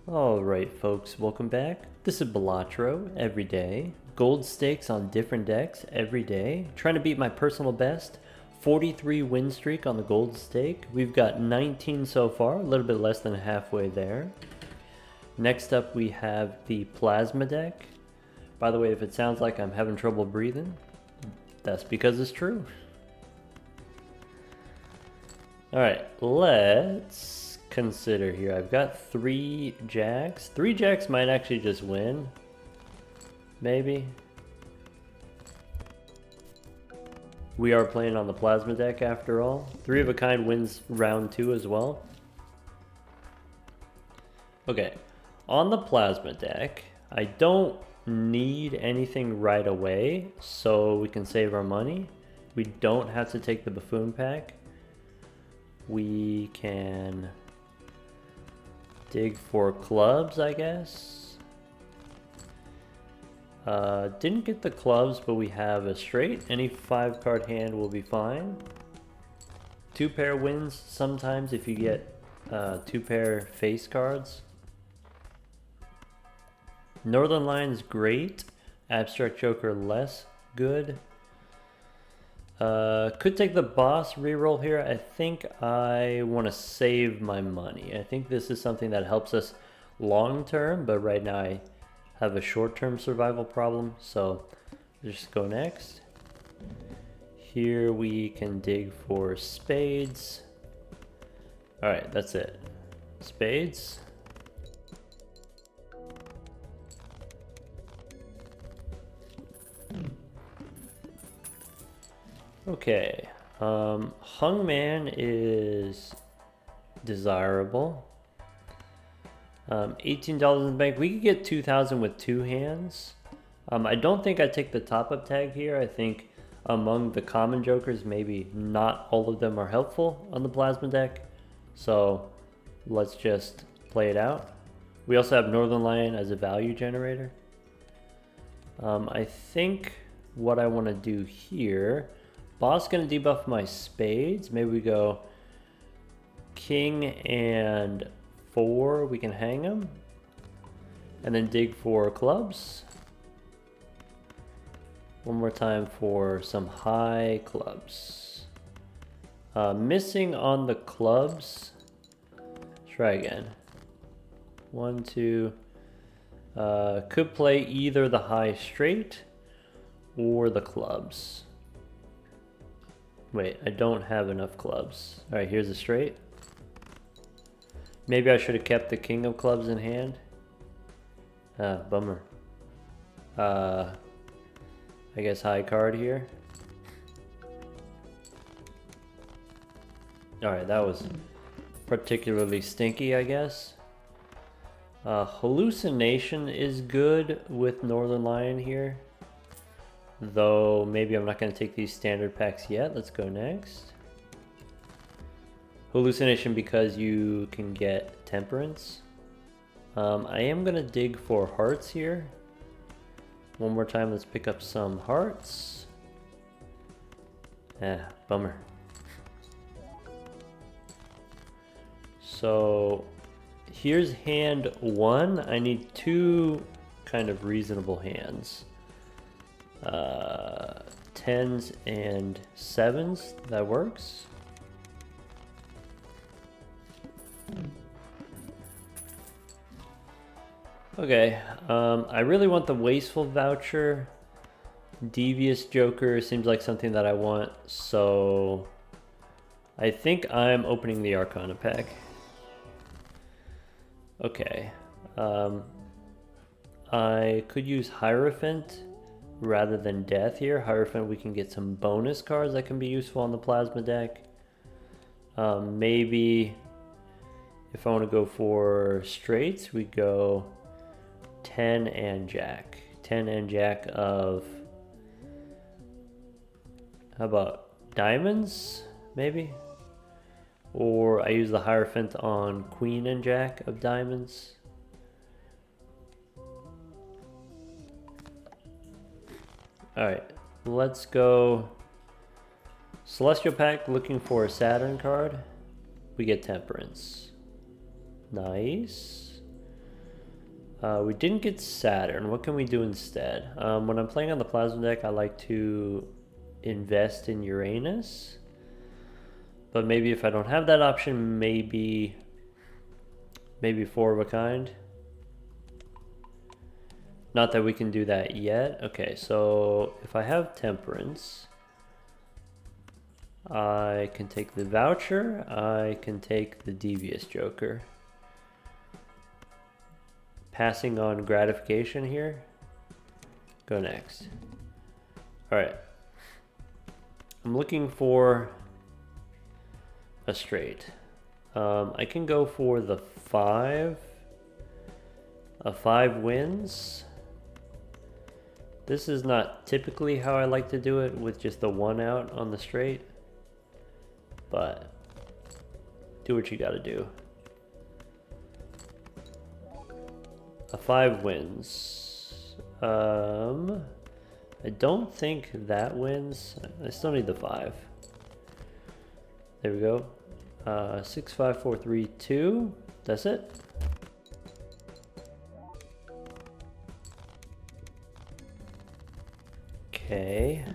Alright folks, welcome back. This is Balatro Everyday. Gold stakes on different decks every day. Trying to beat my personal best. 43 win streak on the gold stake. We've got 19 so far, a little bit less than halfway there. Next up we have the plasma deck. By the way, if it sounds like I'm having trouble breathing, that's because it's true. Alright, let's consider here. I've got 3 jacks. 3 jacks might actually just win. Maybe. We are playing on the plasma deck after all. 3 of a kind wins round 2 as well. Okay, on the plasma deck, I don't need anything right away, so we can save our money. We don't have to take the buffoon pack. We can dig for clubs, I guess. Didn't get the clubs, but we have a straight. Any 5-card hand will be fine. 2-pair wins sometimes if you get 2-pair face cards. Northern Lion's great. Abstract Joker less good. Could take the boss reroll here. I think I want to save my money. I think this is something that helps us long term, but right now I have a short term survival problem, so let's just go next. Here we can dig for spades. Alright, that's it. Spades. Okay, Hungman is desirable. $18 in the bank. We could get 2,000 with 2 hands. I don't think I take the top-up tag here. I think among the common jokers, maybe not all of them are helpful on the plasma deck. So let's just play it out. We also have Northern Lion as a value generator. I think what I want to do here... Boss gonna debuff my spades. Maybe we go king and 4. We can hang them. And then dig for clubs. One more time for some high clubs. Missing on the clubs. Try again. 1, 2. Could play either the high straight or the clubs. Wait, I don't have enough clubs. Alright, here's a straight. Maybe I should have kept the king of clubs in hand. Bummer. I guess high card here. Alright, that was particularly stinky, I guess. Hallucination is good with Northern Lion here. Though maybe I'm not going to take these standard packs yet. Let's go next. Hallucination because you can get temperance. I am going to dig for hearts here. One more time, let's pick up some hearts. Bummer. So here's hand 1. I need 2 kind of reasonable hands. 10s and 7s, that works. Okay, I really want the Wasteful Voucher. Devious Joker seems like something that I want, so I think I'm opening the Arcana pack. Okay, I could use Hierophant rather than Death here. Hierophant, we can get some bonus cards that can be useful on the plasma deck. Maybe if I want to go for straights, we go 10 and Jack. 10 and Jack of... How about diamonds, maybe? Or I use the Hierophant on Queen and Jack of diamonds. Alright, let's go Celestial Pack, looking for a Saturn card. We get Temperance. Nice. We didn't get Saturn. What can we do instead? When I'm playing on the plasma deck, I like to invest in Uranus. But maybe if I don't have that option, maybe four of a kind. Not that we can do that yet. Okay, so if I have Temperance, I can take the Voucher, I can take the Devious Joker. Passing on Gratification here. Go next. Alright. I'm looking for a straight. I can go for the 5. A 5 wins. This is not typically how I like to do it, with just the 1 out on the straight. But do what you gotta do. A 5 wins. I don't think that wins. I still need the 5. There we go. 6, 5, 4, 3, 2. That's it. Okay.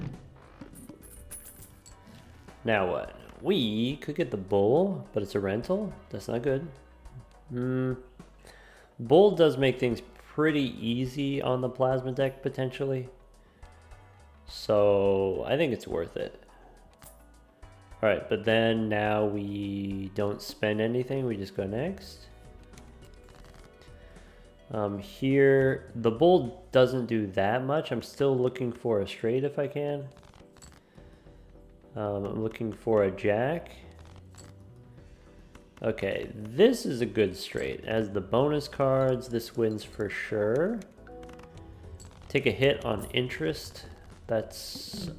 Now what? We could get the Bull, but it's a rental. That's not good. Bull does make things pretty easy on the plasma deck, potentially. So I think it's worth it. Alright, but then now we don't spend anything. We just go next. Here, the Bull doesn't do that much. I'm still looking for a straight if I can. I'm looking for a Jack. Okay, this is a good straight. As the bonus cards, this wins for sure. Take a hit on interest. That's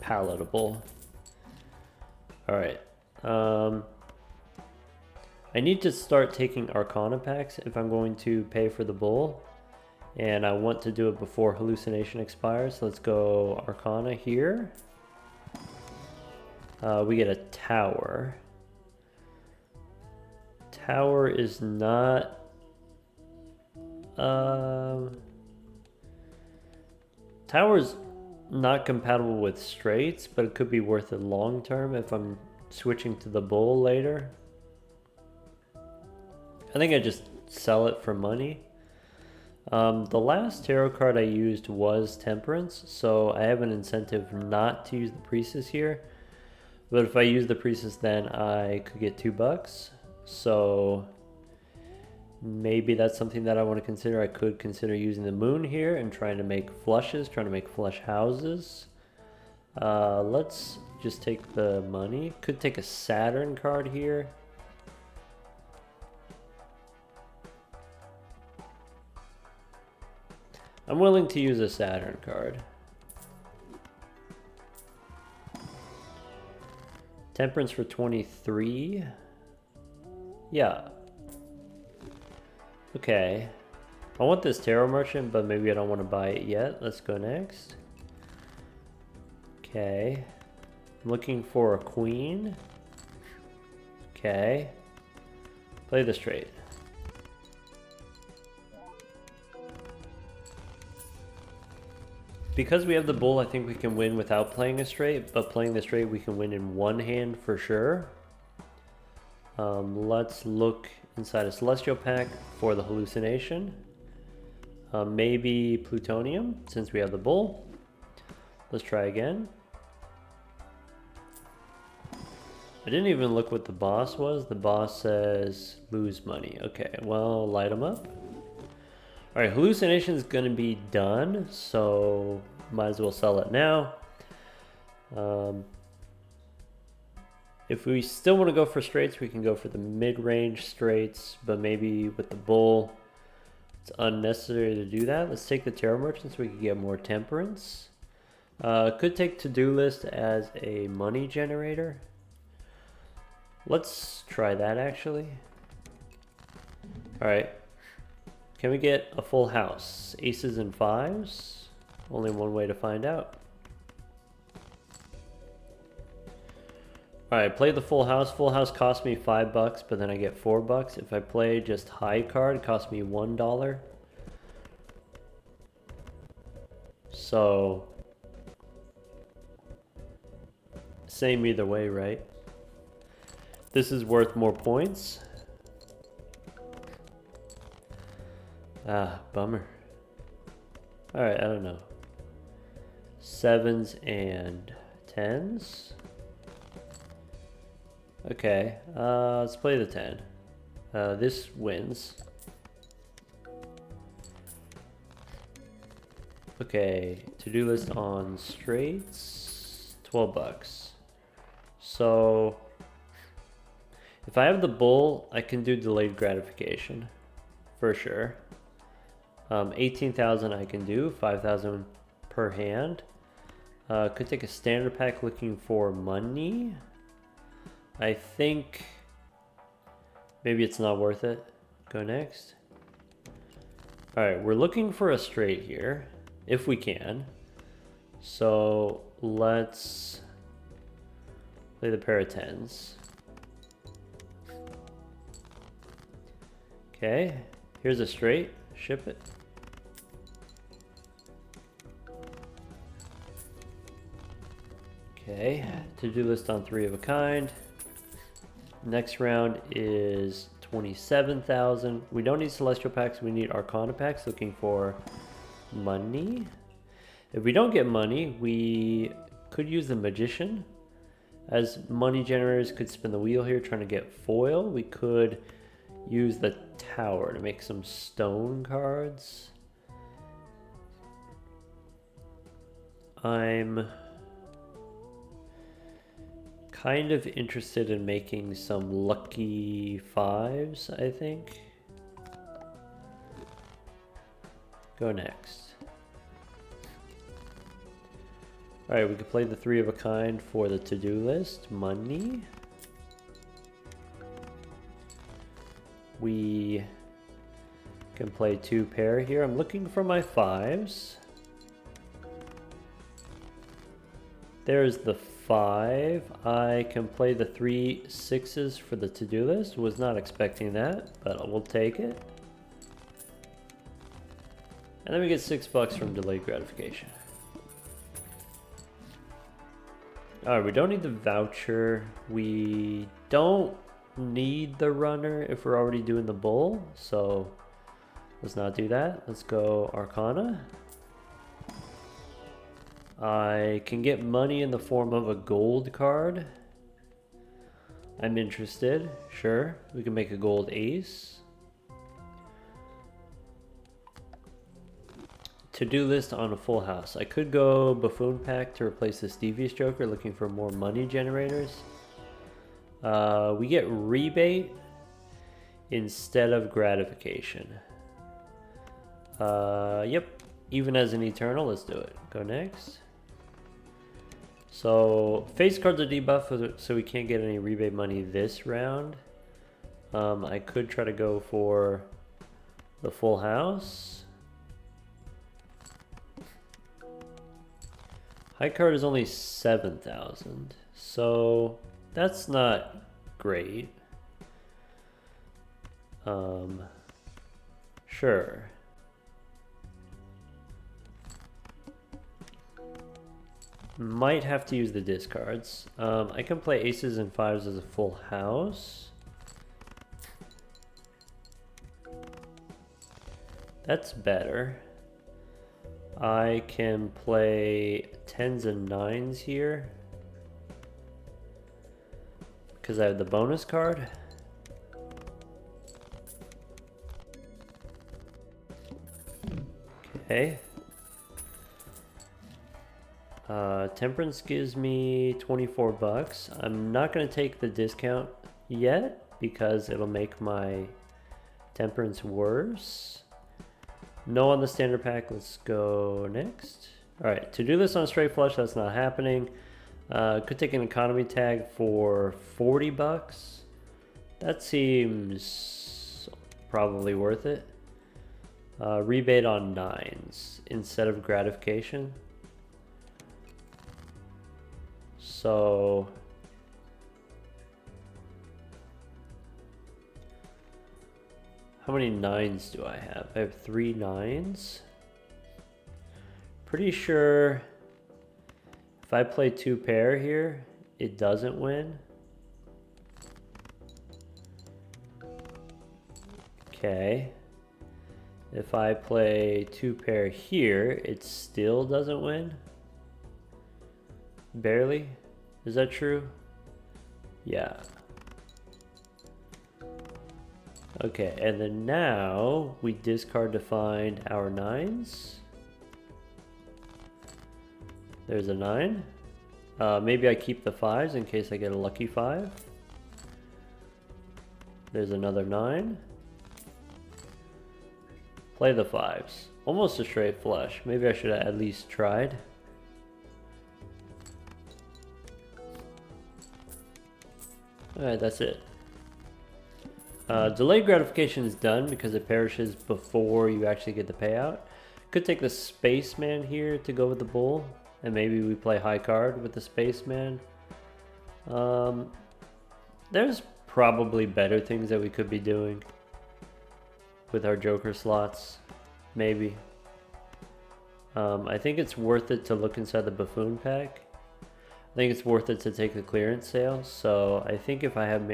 palatable. Alright. I need to start taking Arcana packs if I'm going to pay for the Bull. And I want to do it before Hallucination expires. So let's go Arcana here. We get a Tower. Tower is not... Tower's not compatible with straights, but it could be worth it long term if I'm switching to the Bull later. I think I just sell it for money. The last tarot card I used was Temperance, so I have an incentive not to use the Priestess here. But if I use the Priestess, then I could get $2. So maybe that's something that I want to consider. I could consider using the Moon here and trying to make flushes, trying to make flush houses. Let's just take the money. Could take a Saturn card here. I'm willing to use a Saturn card. Temperance for 23. Yeah. Okay. I want this Tarot Merchant, but maybe I don't want to buy it yet. Let's go next. Okay. I'm looking for a Queen. Okay. Play the straight. Because we have the Bull, I think we can win without playing a straight, but playing the straight we can win in one hand for sure. Let's look inside a Celestial pack for the Hallucination. Maybe Plutonium, since we have the Bull. Let's try again. I didn't even look what the boss was. The boss says lose money. Okay, well, light them up. Alright, Hallucination is going to be done, so might as well sell it now. If we still want to go for straights, we can go for the mid-range straights, but maybe with the Bull, it's unnecessary to do that. Let's take the Tarot Merchant so we can get more Temperance. Could take To-Do List as a money generator. Let's try that, actually. Alright. Can we get a full house? Aces and fives? Only one way to find out. Alright, play the full house. Full house cost me $5, but then I get $4. If I play just high card, it costs me $1. So same either way, right? This is worth more points. Ah, bummer. Alright, I don't know. 7s and 10s. Okay, let's play the 10. This wins. Okay, to-do list on straights, 12 bucks. So, if I have the bull, I can do delayed gratification, for sure. 18,000 I can do, 5,000 per hand. Could take a standard pack looking for money. I think maybe it's not worth it. Go next. Alright, we're looking for a straight here, if we can. So let's play the pair of 10s. Okay, here's a straight. Ship it. Okay, to-do list on 3 of a kind. Next round is 27,000. We don't need celestial packs, we need arcana packs looking for money. If we don't get money, we could use the magician. As money generators could spin the wheel here trying to get foil. We could use the tower to make some stone cards. I'm kind of interested in making some lucky 5s, I think. Go next. Alright, we could play the 3 of a kind for the to-do list. Money. We can play 2 pair here. I'm looking for my 5s. There's the 5. I can play the 3 6s for the to-do list. Was not expecting that, but we'll take it. And then we get 6 bucks from delayed gratification. Alright, we don't need the voucher. We don't need the runner if we're already doing the bull. So let's not do that. Let's go Arcana. I can get money in the form of a gold card. I'm interested. Sure. We can make a gold ace. To-do list on a full house. I could go Buffoon Pack to replace this Devious Joker, looking for more money generators. We get rebate instead of gratification. Yep. Even as an Eternal, let's do it. Go next. So, face cards are debuffed, so we can't get any rebate money this round. I could try to go for the full house. High card is only 7,000, so that's not great. Sure. Might have to use the discards. I can play aces and 5s as a full house. That's better. I can play 10s and 9s here because I have the bonus card. Okay. Temperance gives me 24 bucks. I'm not going to take the discount yet because it'll make my temperance worse. No on the standard pack. Let's go next. Alright, to-do list on straight flush. That's not happening. Could take an economy tag for 40 bucks. That seems probably worth it. Rebate on 9s instead of gratification. So how many 9s do I have? I have 3 9s. pretty sure if I play 2 pair here, it doesn't win. Okay. If I play 2 pair here, it still doesn't win. Barely. Is that true? Yeah. Okay, and then now we discard to find our 9s. There's a 9. Maybe I keep the 5s in case I get a lucky 5. There's another 9. Play the 5s. Almost a straight flush. Maybe I should have at least tried. Alright, that's it. Delayed gratification is done because it perishes before you actually get the payout. Could take the spaceman here to go with the bull, and maybe we play high card with the spaceman. There's probably better things that we could be doing with our joker slots, maybe. I think it's worth it to look inside the buffoon pack. I think it's worth it to take the clearance sale, so I think if I have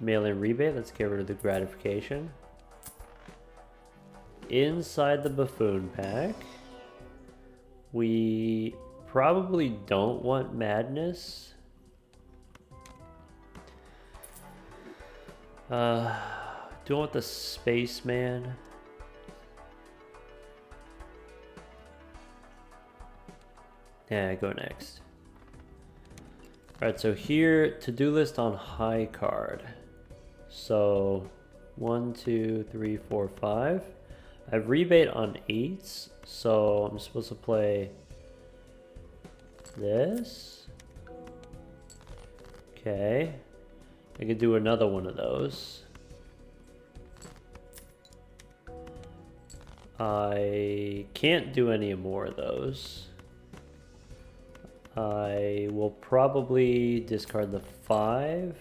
mail-in rebate, let's get rid of the gratification. Inside the buffoon pack, we probably don't want madness. Do want the spaceman. Yeah, go next. Alright, so here, to-do list on high card. So 1, 2, 3, 4, 5. I have rebate on 8s, so I'm supposed to play this. Okay. I could do another one of those. I can't do any more of those. I will probably discard the 5.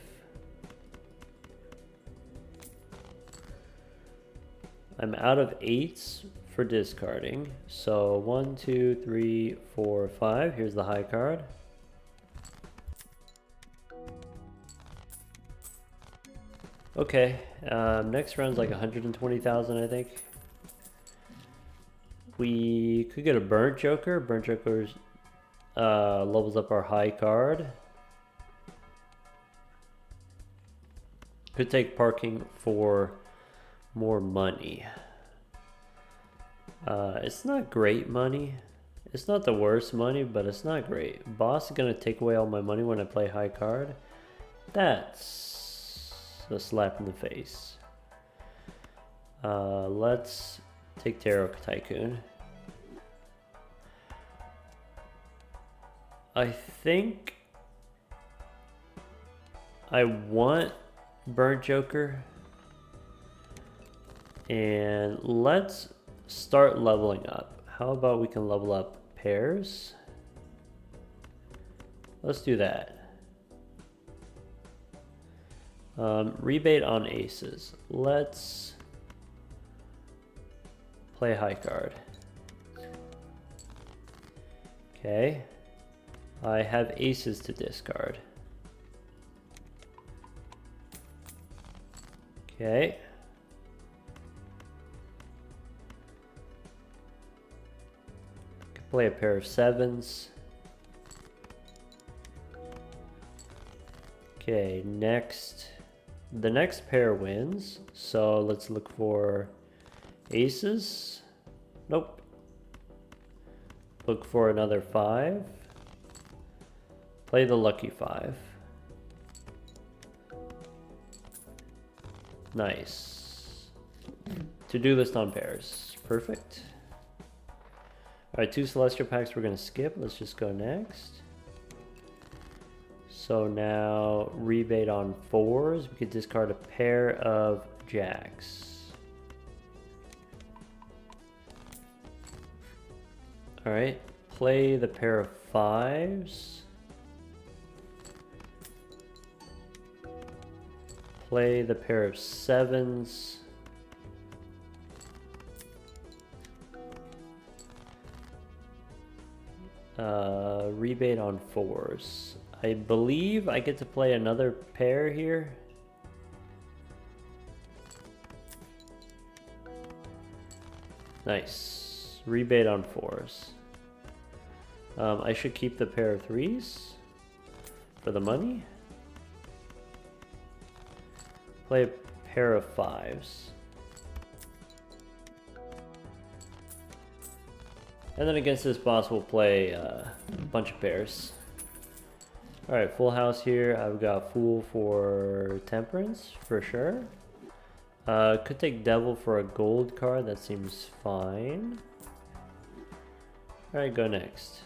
I'm out of 8s for discarding. So 1, 2, 3, 4, 5. Here's the high card. Okay, next round's like 120,000, I think. We could get a burnt joker. Burnt joker's levels up our high card. Could take parking for more money. It's not great money. It's not the worst money, but it's not great. Boss is gonna take away all my money when I play high card. That's a slap in the face. Let's take Tarot Tycoon. I think I want Burnt Joker. And let's start leveling up. How about we can level up pairs? Let's do that. Rebate on aces. Let's play high card. Okay. I have aces to discard. Okay. Could play a pair of 7s. Okay, next. The next pair wins, so let's look for aces. Nope. Look for another 5. Play the lucky 5. Nice. To-do list on pairs. Perfect. Alright, 2 celestial packs we're going to skip. Let's just go next. So now rebate on 4s. We could discard a pair of jacks. Alright, play the pair of 5s. Play the pair of 7s. Rebate on 4s. I believe I get to play another pair here. Nice. Rebate on 4s. I should keep the pair of 3s for the money. Play a pair of 5s. And then against this boss we'll play a bunch of pairs. Alright, full house here. I've got Fool for Temperance, for sure. Could take Devil for a gold card, that seems fine. Alright, go next.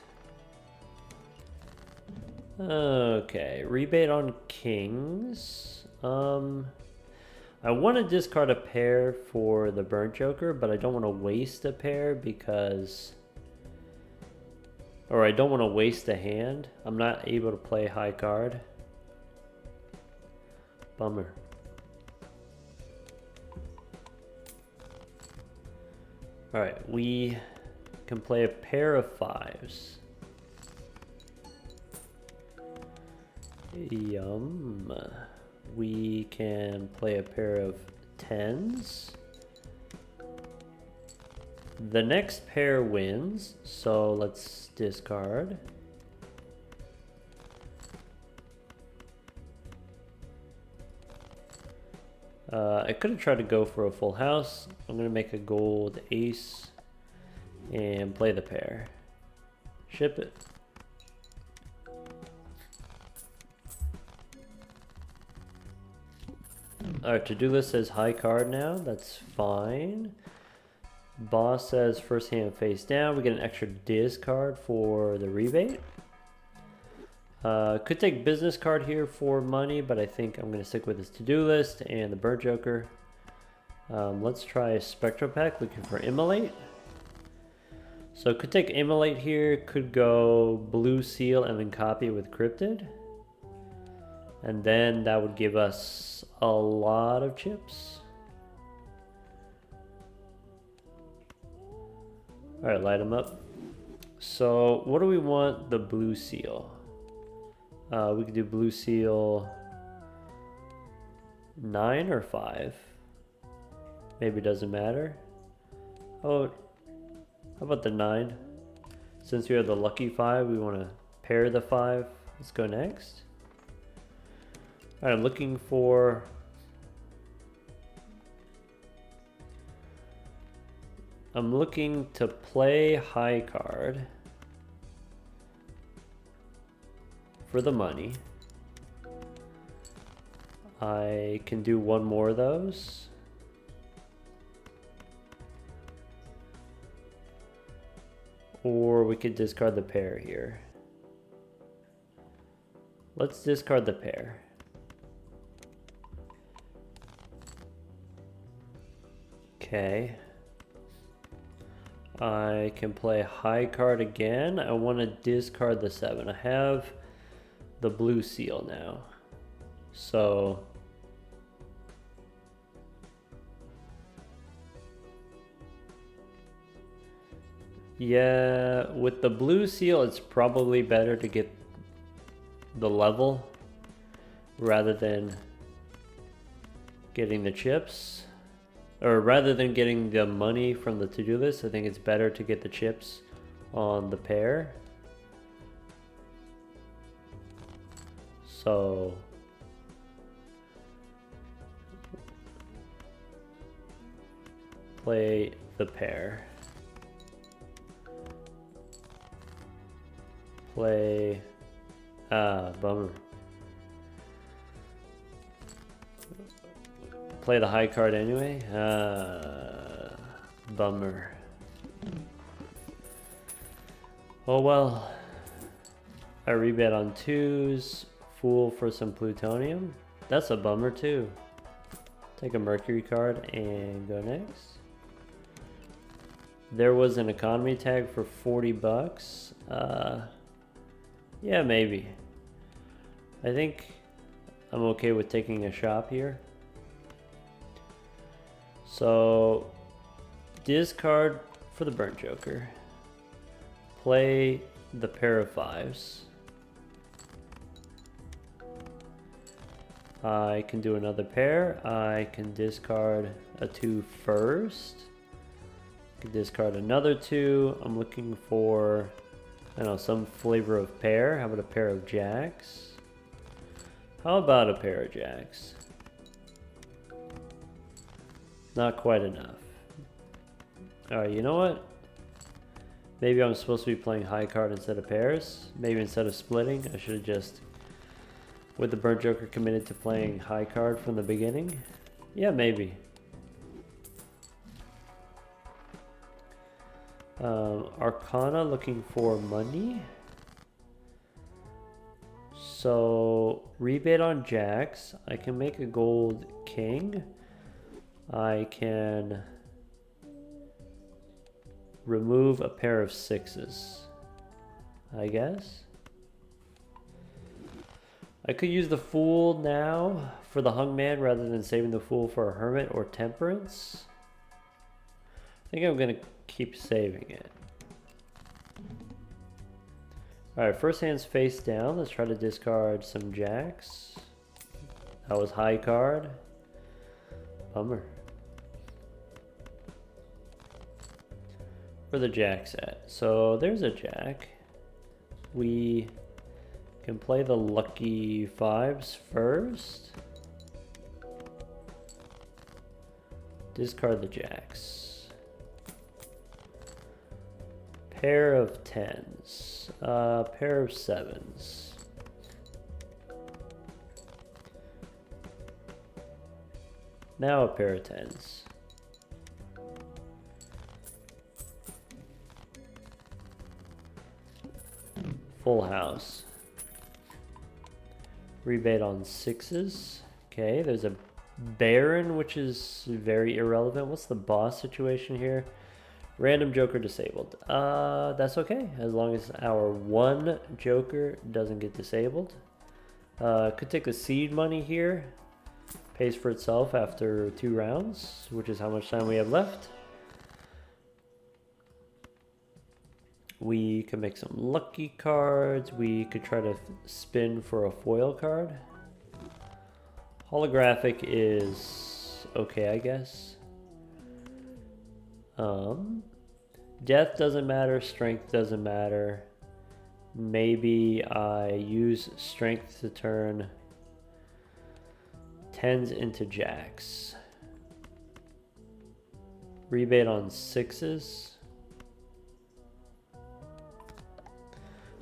Okay, rebate on kings. I want to discard a pair for the Burnt Joker, but I don't want to waste a pair because... Or I don't want to waste a hand. I'm not able to play high card. Bummer. Alright, we can play a pair of 5s. Yum. We can play a pair of 10s. The next pair wins, so let's discard. I could have tried to go for a full house. I'm going to make a gold ace and play the pair. Ship it. Our to-do list says high card now. That's fine. Boss says first hand face down. We get an extra discard for the rebate. Could take business card here for money, but I think I'm going to stick with this to-do list and the Burnt Joker. Let's try Spectral Pack, looking for Immolate. So could take Immolate here, could go Blue Seal and then copy with Cryptid. And then that would give us a lot of chips. Alright, light them up. So what do we want the Blue Seal? We could do Blue Seal 9 or 5. Maybe it doesn't matter. Oh, how about the 9? Since we have the lucky 5, we want to pair the 5. Let's go next. Alright, I'm looking for... I'm looking to play high card for the money. I can do one more of those. Or we could discard the pair here. Let's discard the pair. Okay. I can play high card again. I want to discard the 7. I have the Blue Seal now. So yeah, with the Blue Seal it's probably better to get the level rather than getting the chips. Or rather than getting the money from the to-do list, I think it's better to get the chips on the pair. So play the pair. Play... bummer. Play the high card anyway. Bummer. Oh well. I rebet on 2s. Fool for some plutonium. That's a bummer too. Take a Mercury card and go next. There was an economy tag for 40 bucks. Yeah, maybe. I think I'm okay with taking a shop here. So, discard for the Burnt Joker. Play the pair of fives. I can do another pair. I can discard a 2 first. I can discard another 2. I'm looking for, I don't know, some flavor of pair. How about a pair of jacks? How about a pair of jacks? Not quite enough. Alright, you know what? Maybe I'm supposed to be playing high card instead of pairs. Maybe instead of splitting, I should have just, with the burnt joker, committed to playing high card from the beginning. Yeah, maybe. Arcana, looking for money. So, rebate on jacks. I can make a gold king. I can remove a pair of 6s, I guess. I could use the Fool now for the Hung Man rather than saving the Fool for a Hermit or Temperance. I think I'm going to keep saving it. Alright, first hand's face down. Let's try to discard some jacks. That was high card. Bummer. Where the jacks at? So there's a jack. We can play the lucky 5s first. Discard the jacks. Pair of 10s. Pair of 7s. Now a pair of 10s. Full house. Rebate on 6s. Okay, there's a Baron, which is very irrelevant. What's the boss situation here? Random joker disabled. That's okay, as long as our one joker doesn't get disabled. Could take the seed money here. Pays for itself after 2 rounds, which is how much time we have left. We could make some lucky cards. We could try to spin for a foil card. Holographic is okay, I guess. Death doesn't matter, strength doesn't matter. Maybe I use strength to turn 10s into jacks. Rebate on 6s.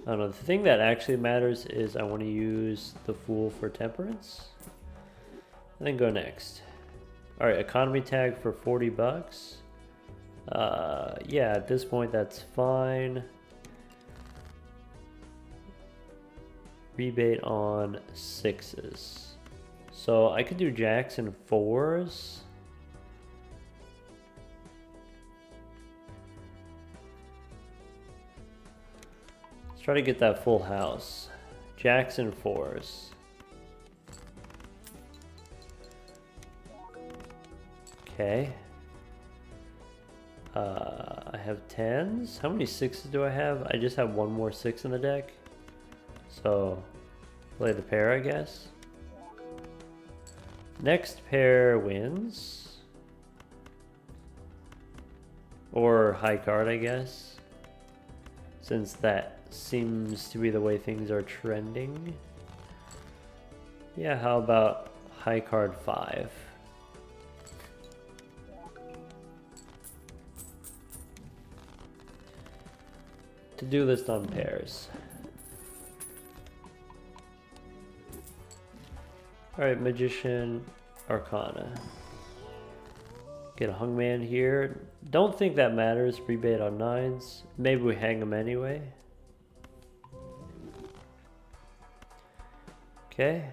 I don't know, the thing that actually matters is I want to use the Fool for Temperance. And then go next. Alright, economy tag for 40 bucks. Yeah, at this point that's fine. Rebate on 6s. So I could do jacks and 4s. Let's try to get that full house. Jacks and 4s. Okay. I have 10s. How many 6s do I have? I just have one more 6 in the deck. So, play the pair, I guess. Next pair wins. Or high card, I guess. Since that seems to be the way things are trending. Yeah, how about high card 5? To-do list on pairs. Alright, Magician, Arcana. Get a Hungman here. Don't think that matters. Rebate on 9s. Maybe we hang them anyway. Okay.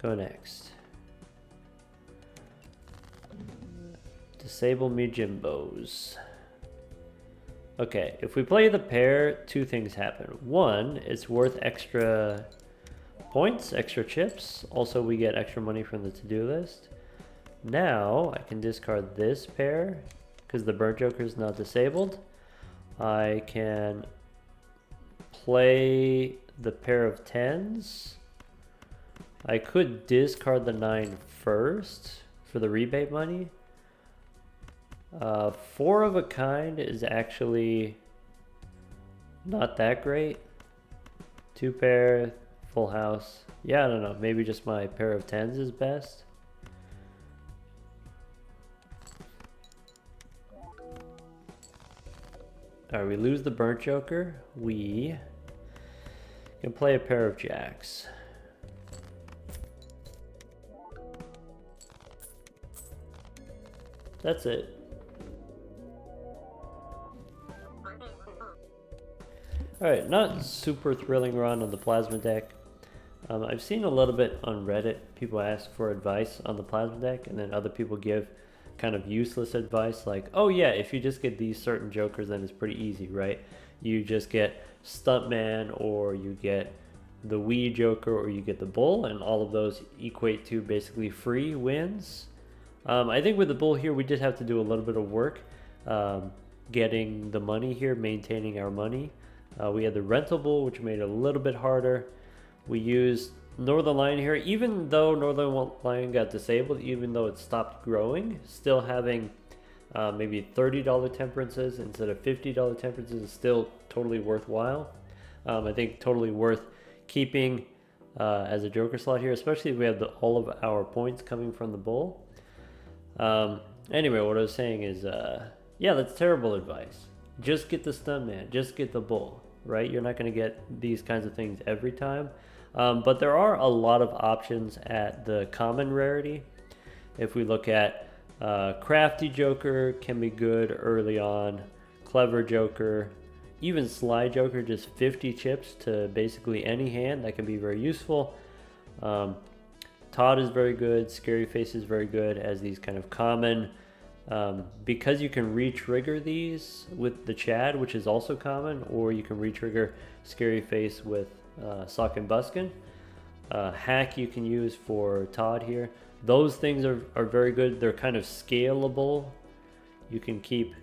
Go next. Disable me Jimbos. Okay, if we play the pair, 2 things happen. One, it's worth extra points, extra chips. Also, we get extra money from the to-do list. Now, I can discard this pair, because the Burnt Joker is not disabled. I can play the pair of tens. I could discard the 9 first for the rebate money. 4 of a kind is actually not that great. 2 pair, full house. Yeah, I don't know. Maybe just my pair of tens is best. Alright, we lose the burnt joker. We can play a pair of jacks. That's it. Alright, not super thrilling run on the plasma deck. I've seen a little bit on Reddit, people ask for advice on the plasma deck, and then other people give kind of useless advice like, oh yeah, if you just get these certain jokers, then it's pretty easy, right? You just get Stuntman, or you get the Wii Joker, or you get the Bull, and all of those equate to basically free wins. I think with the Bull here, we did have to do a little bit of work getting the money here, maintaining our money. We had the rental Bull, which made it a little bit harder. We used Northern Lion here, even though Northern Lion got disabled, even though it stopped growing, still having maybe $30 temperances instead of $50 temperances is still totally worthwhile. I think totally worth keeping as a joker slot here, especially if we have all of our points coming from the Bull. Anyway, what I was saying is, yeah, that's terrible advice. Just get the Stuntman, just get the Bull, right? You're not going to get these kinds of things every time. But there are a lot of options at the common rarity. If we look at Crafty Joker can be good early on, Clever Joker, even Sly Joker, just 50 chips to basically any hand, that can be very useful. Todd is very good, Scary Face is very good as these kind of common, because you can re-trigger these with the Chad, which is also common, or you can re-trigger Scary Face with Sock and Buskin. Hack you can use for Todd here. Those things are very good. They're kind of scalable. You can keep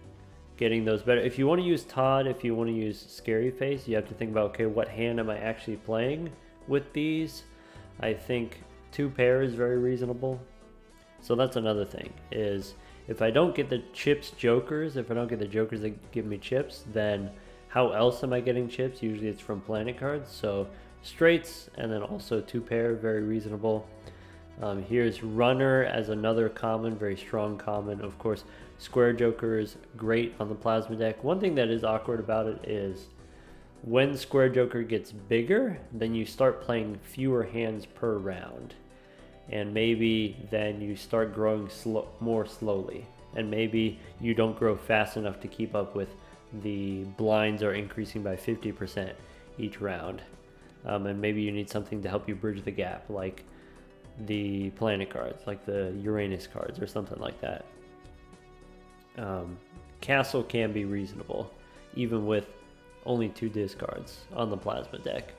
getting those better. If you want to use Todd, if you want to use Scary Face, you have to think about, okay, what hand am I actually playing with these? I think 2 pair is very reasonable. So that's another thing, is if I don't get the chips jokers, if I don't get the jokers that give me chips, then how else am I getting chips? Usually it's from planet cards. So straights, and then also 2 pair, very reasonable. Here's Runner as another common, very strong common. Of course, Square Joker is great on the plasma deck. One thing that is awkward about it is when Square Joker gets bigger, then you start playing fewer hands per round. And maybe then you start growing more slowly. And maybe you don't grow fast enough to keep up with the blinds are increasing by 50% each round. And maybe you need something to help you bridge the gap, like the planet cards, like the Uranus cards or something like that. Castle can be reasonable, even with only 2 discards on the plasma deck.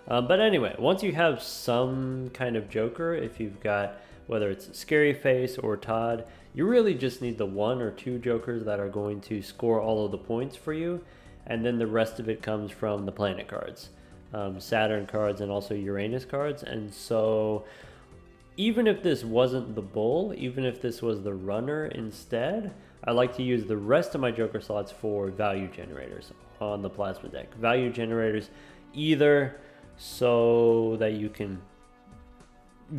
But anyway, once you have some kind of joker, if you've got, whether it's Scary Face or Todd, you really just need the 1 or 2 jokers that are going to score all of the points for you, and then the rest of it comes from the planet cards, Saturn cards, and also Uranus cards. And so even if this wasn't the Bull, even if this was the Runner instead, I like to use the rest of my joker slots for value generators on the plasma deck. Value generators either so that you can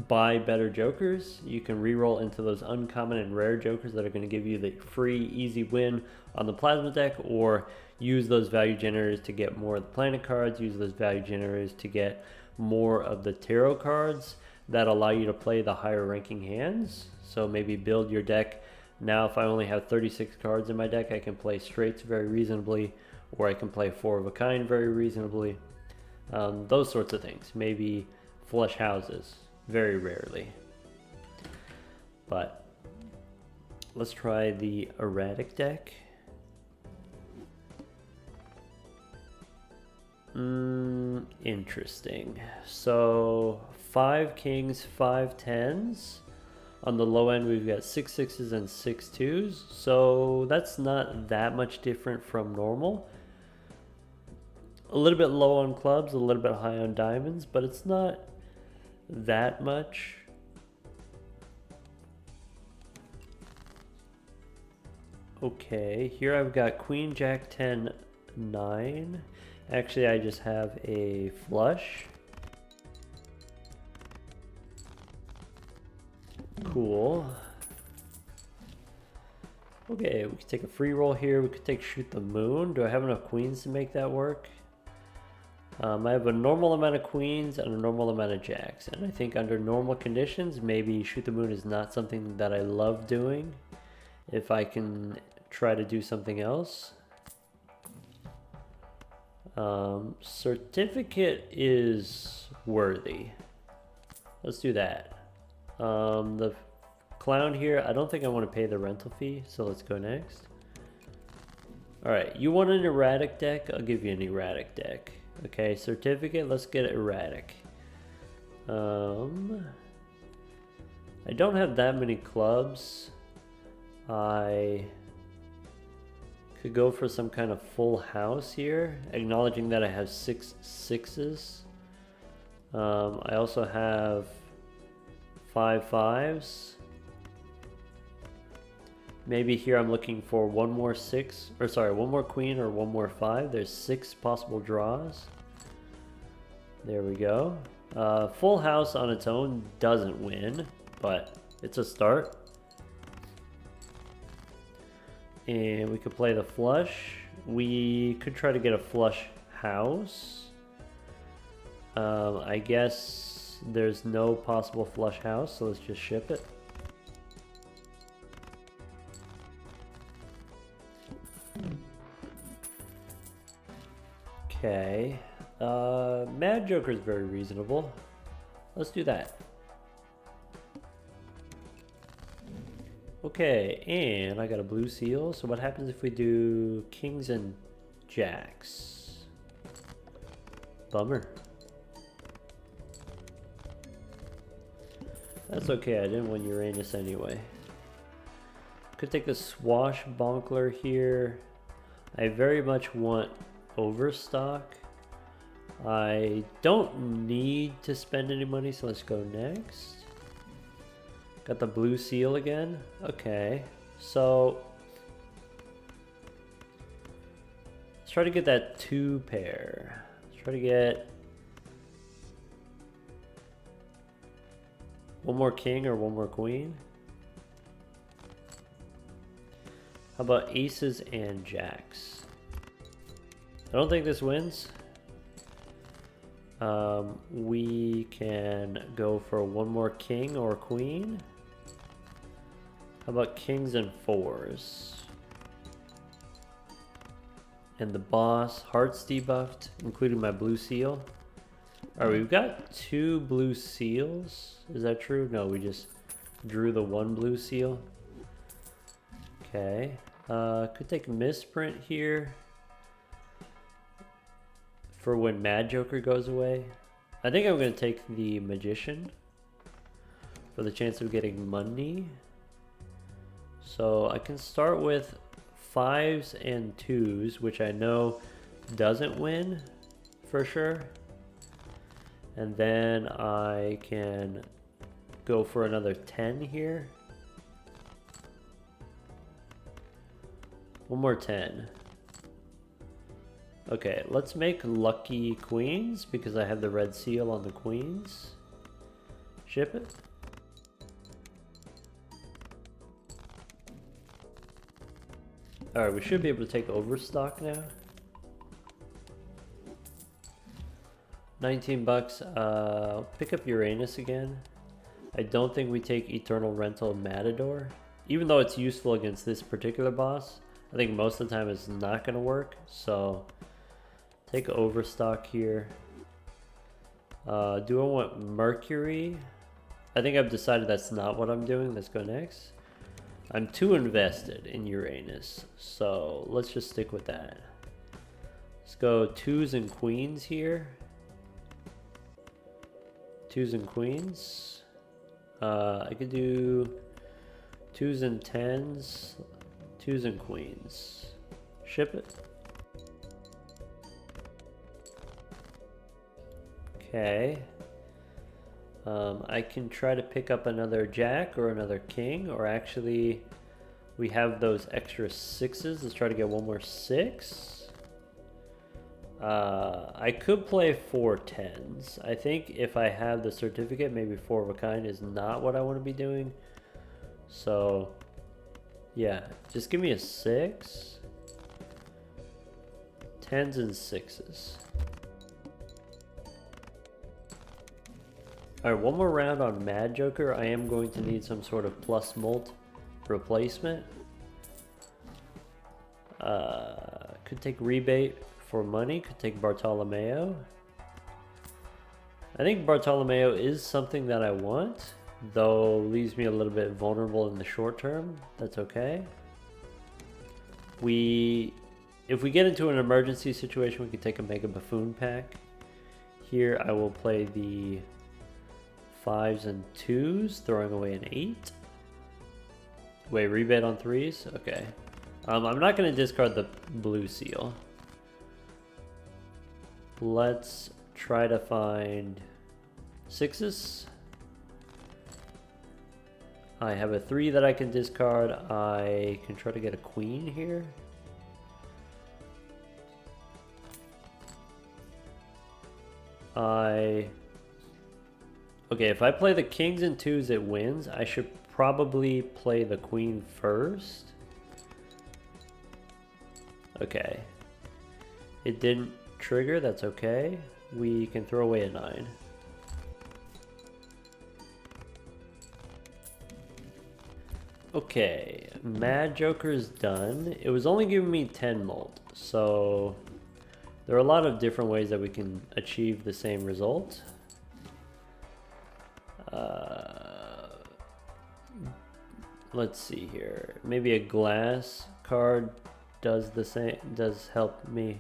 buy better jokers, you can reroll into those uncommon and rare jokers that are going to give you the free easy win on the plasma deck, or use those value generators to get more of the planet cards, use those value generators to get more of the tarot cards that allow you to play the higher ranking hands. So maybe build your deck. Now if I only have 36 cards in my deck, I can play straights very reasonably, or I can play 4 of a kind very reasonably. Those sorts of things. Maybe flush houses, very rarely. But let's try the erratic deck. Interesting. So 5 kings, 5 tens. On the low end, we've got 6 sixes and 6 twos. So that's not that much different from normal. a little bit low on clubs, a little bit high on diamonds, but it's not that much. Okay, here I've got Queen, Jack, 10, 9. Actually, I just have a flush. Cool. Okay, we could take a free roll here. We could take Shoot the Moon. Do I have enough queens to make that work? I have a normal amount of queens and a normal amount of jacks. And I think under normal conditions, maybe Shoot the Moon is not something that I love doing. If I can try to do something else. Certificate is worthy. Let's do that. The clown here, I don't think I want to pay the rental fee, so let's go next. Alright, you want an erratic deck? I'll give you an erratic deck. Okay, certificate, let's get erratic. I don't have that many clubs. I could go for some kind of full house here, acknowledging that I have 6 sixes. I also have 5 fives. Maybe here I'm looking for one more 6, or sorry, one more queen or one more 5. There's 6 possible draws. There we go. Full house on its own doesn't win, but it's a start. And we could play the flush. We could try to get a flush house. I guess there's no possible flush house, so let's just ship it. Okay. Mad Joker is very reasonable. Let's do that. Okay, and I got a blue seal. So what happens if we do kings and jacks? Bummer. That's okay, I didn't win Uranus anyway. Could take the swashbuckler here. I very much want overstock. I don't need to spend any money, so let's go next. Got the blue seal again. Okay, so let's try to get that 2 pair. Let's try to get one more king or one more queen. How about aces and jacks? I don't think this wins. We can go for one more king or queen. How about kings and 4s? And the boss, hearts debuffed, including my blue seal. Alright, we've got 2 blue seals. Is that true? No, we just drew the 1 blue seal. Okay. Could take misprint here for when Mad Joker goes away. I think I'm going to take the Magician for the chance of getting money. So I can start with 5s and 2s, which I know doesn't win for sure. And then I can go for another 10 here. One more 10. Okay, let's make lucky queens because I have the red seal on the queens. Ship it. Alright, we should be able to take overstock now. 19 bucks. Pick up Uranus again. I don't think we take Eternal Rental Matador. Even though it's useful against this particular boss, I think most of the time it's not going to work. So, take overstock here. Do I want Mercury? I think I've decided that's not what I'm doing. Let's go next. I'm too invested in Uranus, so let's just stick with that. Let's go 2s and queens here. 2s and queens. I could do 2s and 10s, 2s and queens. Ship it. Okay. I can try to pick up another jack or another king, or actually we have those extra sixes. Let's try to get one more six. I could play 4 10s. I think if I have the certificate, maybe 4 of a kind is not what I want to be doing. So yeah, just give me a 6. 10s and 6s. Alright, one more round on Mad Joker. I am going to need some sort of plus mult replacement. Could take rebate for money, could take Bartolomeo. I think Bartolomeo is something that I want, though leaves me a little bit vulnerable in the short term. That's okay. If we get into an emergency situation, we could take a Mega Buffoon pack. Here I will play the 5s and 2s, throwing away an 8. Wait, rebate on 3s? Okay. I'm not going to discard the blue seal. Let's try to find 6s. I have a 3 that I can discard. I can try to get a queen here. Okay, if I play the kings and 2s, it wins. I should probably play the queen first. Okay. It didn't trigger, that's okay. We can throw away a 9. Okay, Mad Joker's done. It was only giving me 10 mult, so there are a lot of different ways that we can achieve the same result. Let's see here. Maybe a glass card does the same, does help me.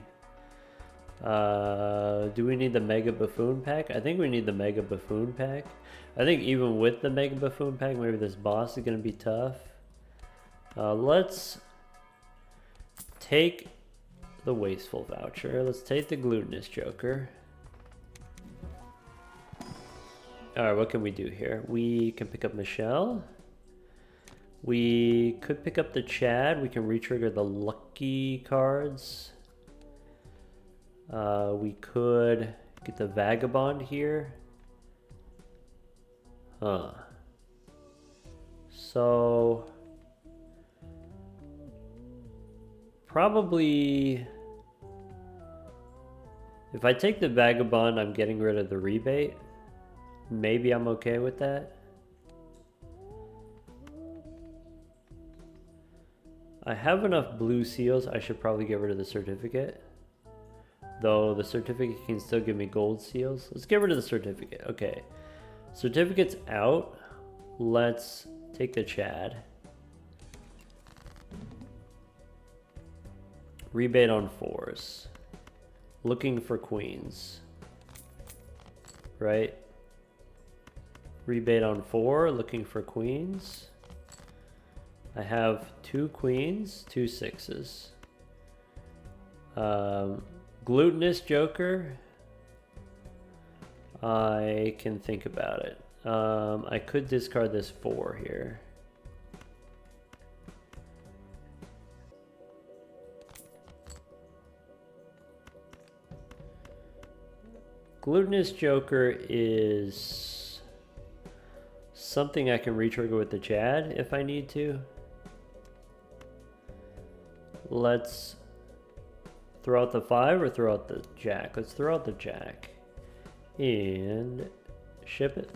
Do we need the Mega Buffoon pack? I think we need the Mega Buffoon pack. I think even with the Mega Buffoon pack, maybe this boss is going to be tough. Let's take the Wasteful Voucher. Let's take the Glutinous Joker. Alright, what can we do here? We can pick up Michelle. We could pick up the Chad. We can re-trigger the lucky cards. We could get the Vagabond here. Huh. So probably if I take the Vagabond, I'm getting rid of the rebate. Maybe I'm okay with that. I have enough blue seals. I should probably get rid of the certificate. Though the certificate can still give me gold seals. Let's get rid of the certificate. Okay. Certificate's out. Let's take the Chad. Rebate on 4s. Looking for queens. Right? Rebate on 4. Looking for queens. I have 2 queens, 2 6s. Glutinous Joker. I can think about it. I could discard this 4 here. Glutinous Joker is something I can re-trigger with the Chad if I need to. Let's throw out the 5 or throw out the Jack. Let's throw out the Jack and ship it.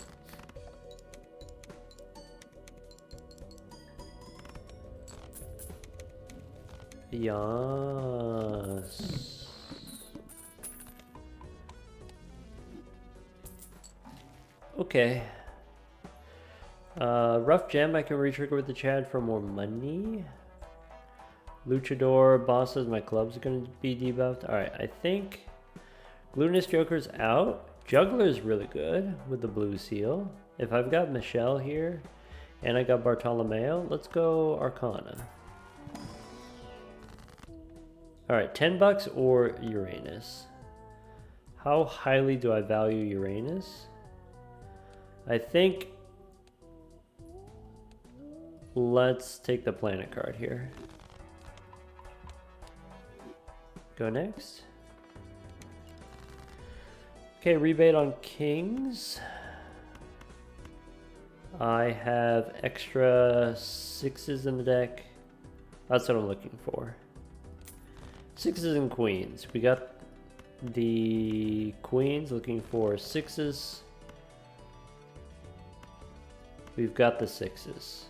Yes. Okay. Rough Gem I can re-trigger with the Chad for more money. Luchador bosses, my clubs are going to be debuffed. Alright, I think Glutinous Joker's out. Juggler's really good with the blue seal. If I've got Michelle here and I got Bartolomeo, let's go Arcana. Alright, $10 or Uranus. How highly do I value Uranus? I think let's take the planet card here. Go next. Okay, rebate on kings. I have extra 6s in the deck. That's what I'm looking for. 6s and queens. We got the queens looking for 6s. We've got the 6s.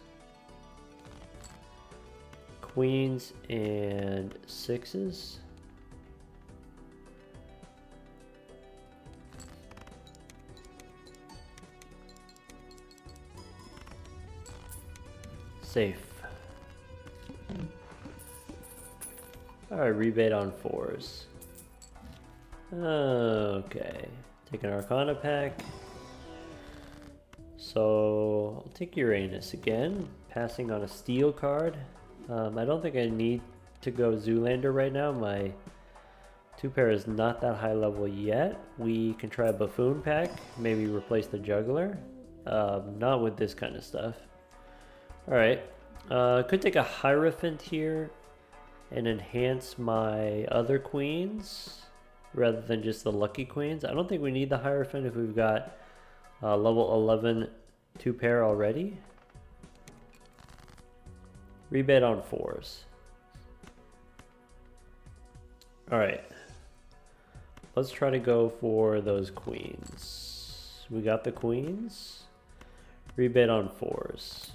Queens and 6s. Safe. Alright, rebate on 4s. Okay. Take an Arcana pack. So, I'll take Uranus again. Passing on a steel card. I don't think I need to go Zoolander right now. My 2-pair is not that high level yet. We can try a Buffoon pack. Maybe replace the Juggler. Not with this kind of stuff. Alright. Could take a Hierophant here and enhance my other queens rather than just the lucky queens. I don't think we need the Hierophant if we've got level 11 2-pair already. Rebate on 4s. Alright. Let's try to go for those queens. We got the queens. Rebate on 4s.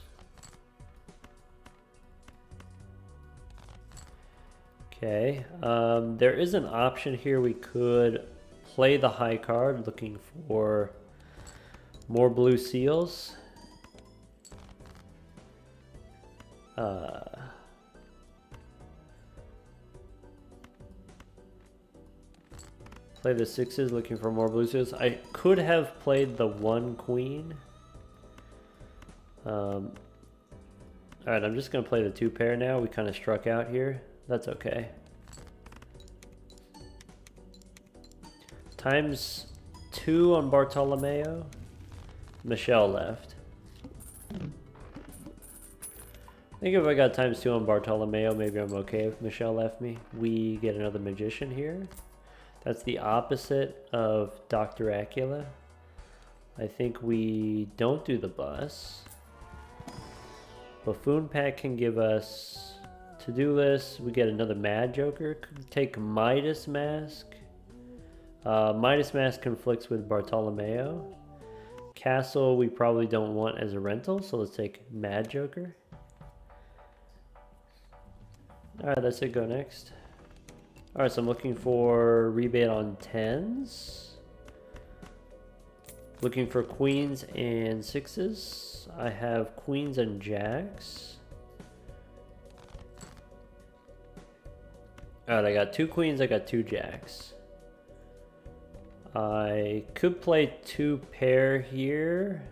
Okay, there is an option here. We could play the high card looking for more blue seals. Play the 6s looking for more blue seals. I could have played the 1 queen. Alright, I'm just going to play the 2-pair now. We kind of struck out here. That's okay. Times 2 on Bartolomeo. Michelle left. I think if I got times 2 on Bartolomeo, maybe I'm okay if Michelle left me. We get another magician here. That's the opposite of Dr. Acula. I think we don't do the bus. Buffoon pack can give us to-do list. We get another Mad Joker. Could take Midas Mask. Midas Mask conflicts with Bartolomeo. Castle we probably don't want as a rental, so let's take Mad Joker. Alright, that's it. Go next. Alright, so I'm looking for rebate on 10s. Looking for queens and 6s. I have queens and jacks. Alright, I got 2 queens, I got 2 jacks. I could play 2-pair here.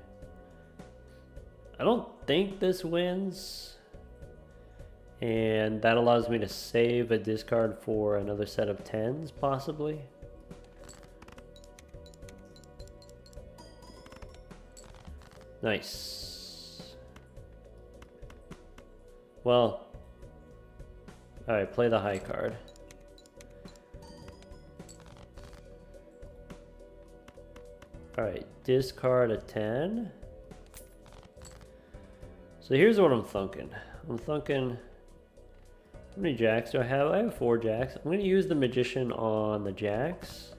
I don't think this wins. And that allows me to save a discard for another set of 10s, possibly. Nice. Well, alright, play the high card. Alright, discard a 10. So here's what I'm thinking. I'm thinking, how many jacks do I have? I have 4 jacks. I'm going to use the magician on the jacks.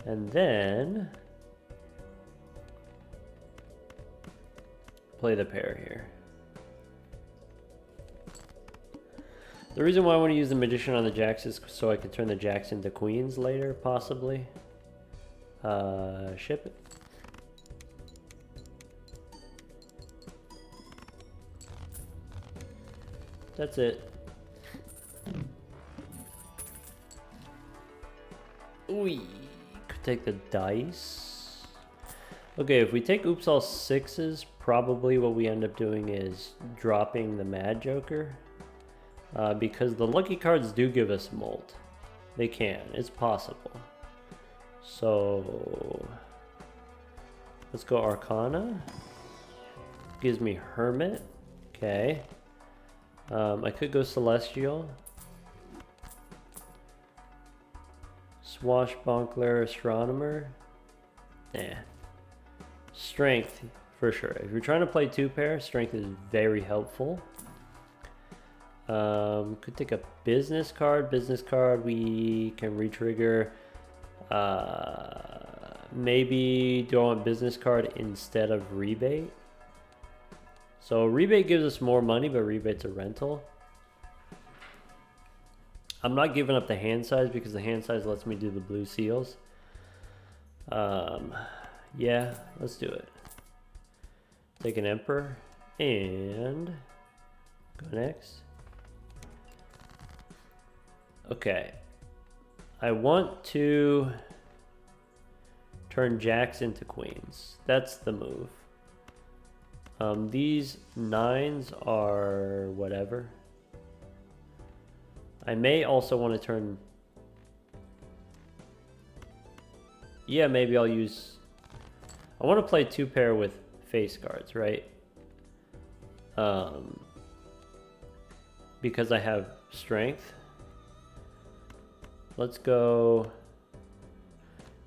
And then play the pair here. The reason why I want to use the magician on the jacks is so I can turn the jacks into queens later, possibly. Ship it. That's it. We could take the dice. Okay, if we take oops all 6s, probably what we end up doing is dropping the Mad Joker. Because the lucky cards do give us molt. They can. It's possible. So let's go Arcana. Gives me Hermit. Okay. I could go Celestial. Swashbuckler, Astronomer. Nah. Strength, for sure. If you're trying to play 2-pair, Strength is very helpful. Could take a Business card. Business card, we can retrigger. Maybe do I want Business card instead of Rebate? So Rebate gives us more money, but Rebate's a rental. I'm not giving up the hand size because the hand size lets me do the blue seals. Yeah, let's do it. Take an Emperor and go next. Okay. I want to turn jacks into queens. That's the move. These 9s are whatever. I may also want to turn... Yeah, maybe I'll use... I want to play 2-pair with face cards, right? Because I have strength. Let's go...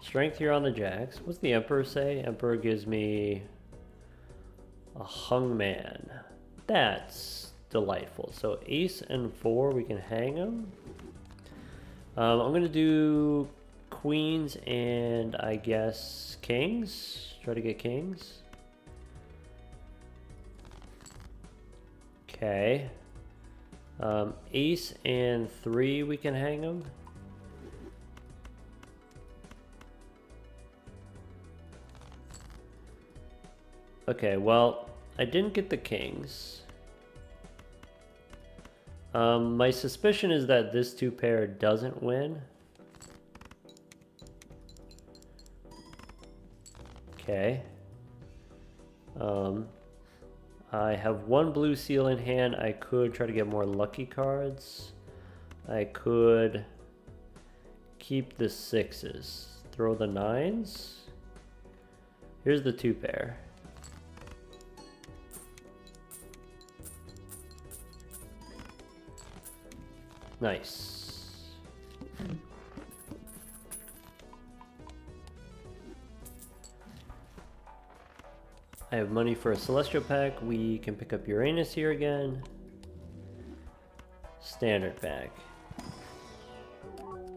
Strength here on the jacks. What's the Emperor say? Emperor gives me a hungman. That's delightful. So ace and 4, we can hang them. I'm going to do queens and I guess kings. Try to get kings. Okay. Ace and 3, we can hang them. Okay, well, I didn't get the kings. My suspicion is that this 2-pair doesn't win. Okay. I have 1 blue seal in hand. I could try to get more lucky cards. I could keep the 6s. Throw the 9s. Here's the 2-pair. Nice. I have money for a Celestial pack. We can pick up Uranus here again. Standard pack.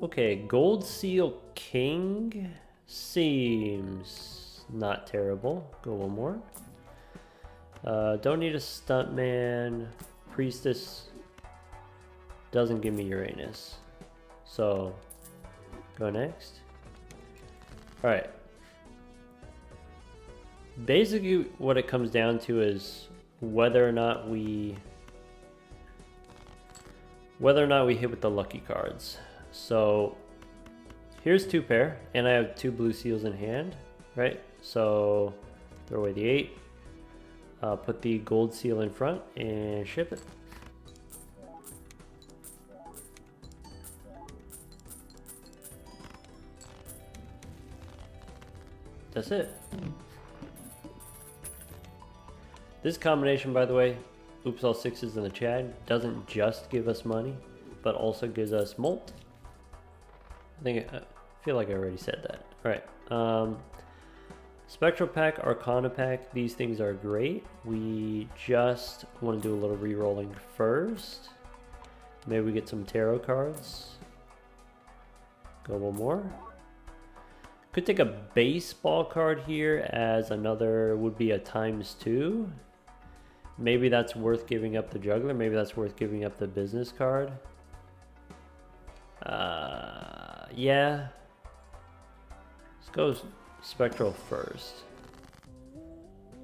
Okay, Gold Seal King seems not terrible. Go one more. Don't need a Stuntman. Priestess doesn't give me Uranus. So, go next. Alright. Basically, what it comes down to is whether or not we hit with the lucky cards. So, here's 2-pair, and I have 2 blue seals in hand, right? So, throw away the 8. Put the gold seal in front and ship it. That's it. This combination, by the way, oops all 6s in the chat, doesn't just give us money, but also gives us molt. I feel like I already said that. All right. Spectral pack, Arcana pack, these things are great. We just want to do a little re-rolling first. Maybe we get some tarot cards. Go one more. Could take a baseball card here as another, would be a ×2. Maybe that's worth giving up the juggler. Maybe that's worth giving up the business card. Yeah. Let's go spectral first.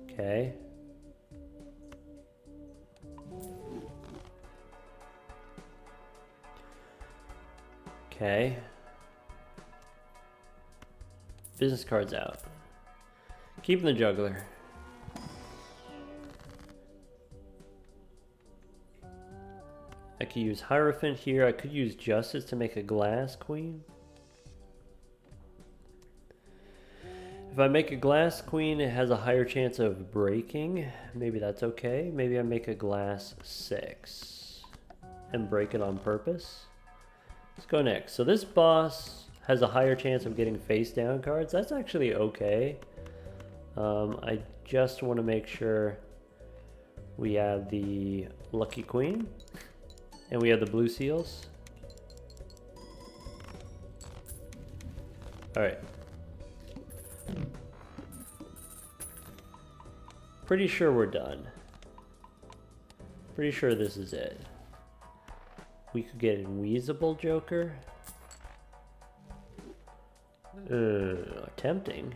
Okay. Okay. Business cards out. Keeping the juggler. I could use Hierophant here. I could use Justice to make a glass queen. If I make a glass queen, it has a higher chance of breaking. Maybe that's okay. Maybe I make a glass 6 and break it on purpose. Let's go next. So this boss has a higher chance of getting face down cards. That's actually okay. I just want to make sure we have the lucky queen and we have the blue seals. All right. Pretty sure we're done. Pretty sure this is it. We could get an Weasable Joker. Tempting.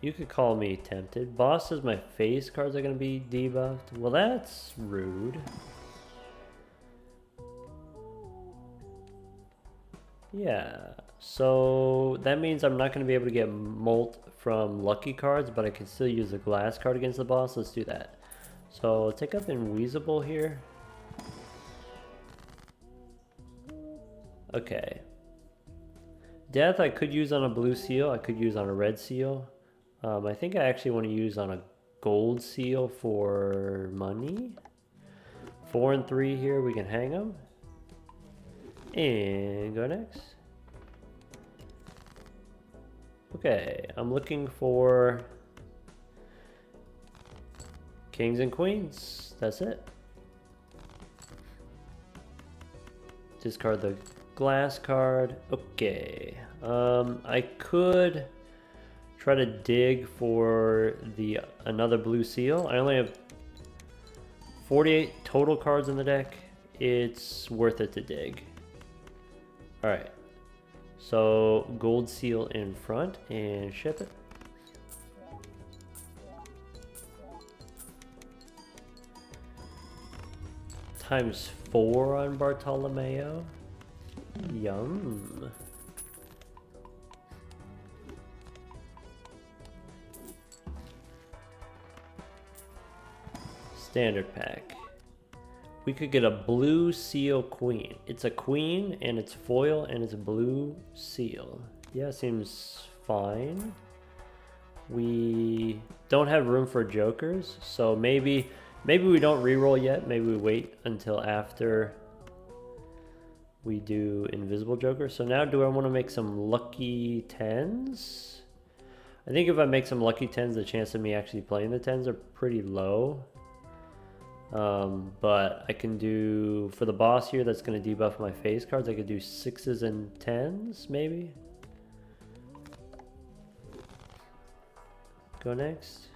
You could call me tempted. Boss says my face cards are going to be debuffed. Well, that's rude. Yeah, so that means I'm not going to be able to get molt from lucky cards, but I can still use a glass card against the boss. Let's do that. So I'll take up Inweasable here. Okay. Death I could use on a blue seal. I could use on a red seal. I think I actually want to use on a gold seal for money. 4 and 3 here. We can hang them. And go next. Okay, I'm looking for kings and queens. That's it. Discard the glass card. Okay. I could try to dig for another blue seal. I only have 48 total cards in the deck. It's worth it to dig. All right. So gold seal in front and ship it. ×4 on Bartolomeo. Yum. Standard pack. We could get a blue seal queen. It's a queen and it's foil and it's a blue seal. Yeah, seems fine. We don't have room for jokers, so maybe we don't reroll yet. Maybe we wait until after we do invisible joker. So now do I want to make some lucky 10s? I think if I make some lucky 10s, the chance of me actually playing the 10s are pretty low. But I can do, for the boss here that's going to debuff my face cards, I could do 6s and 10s, maybe. Go next.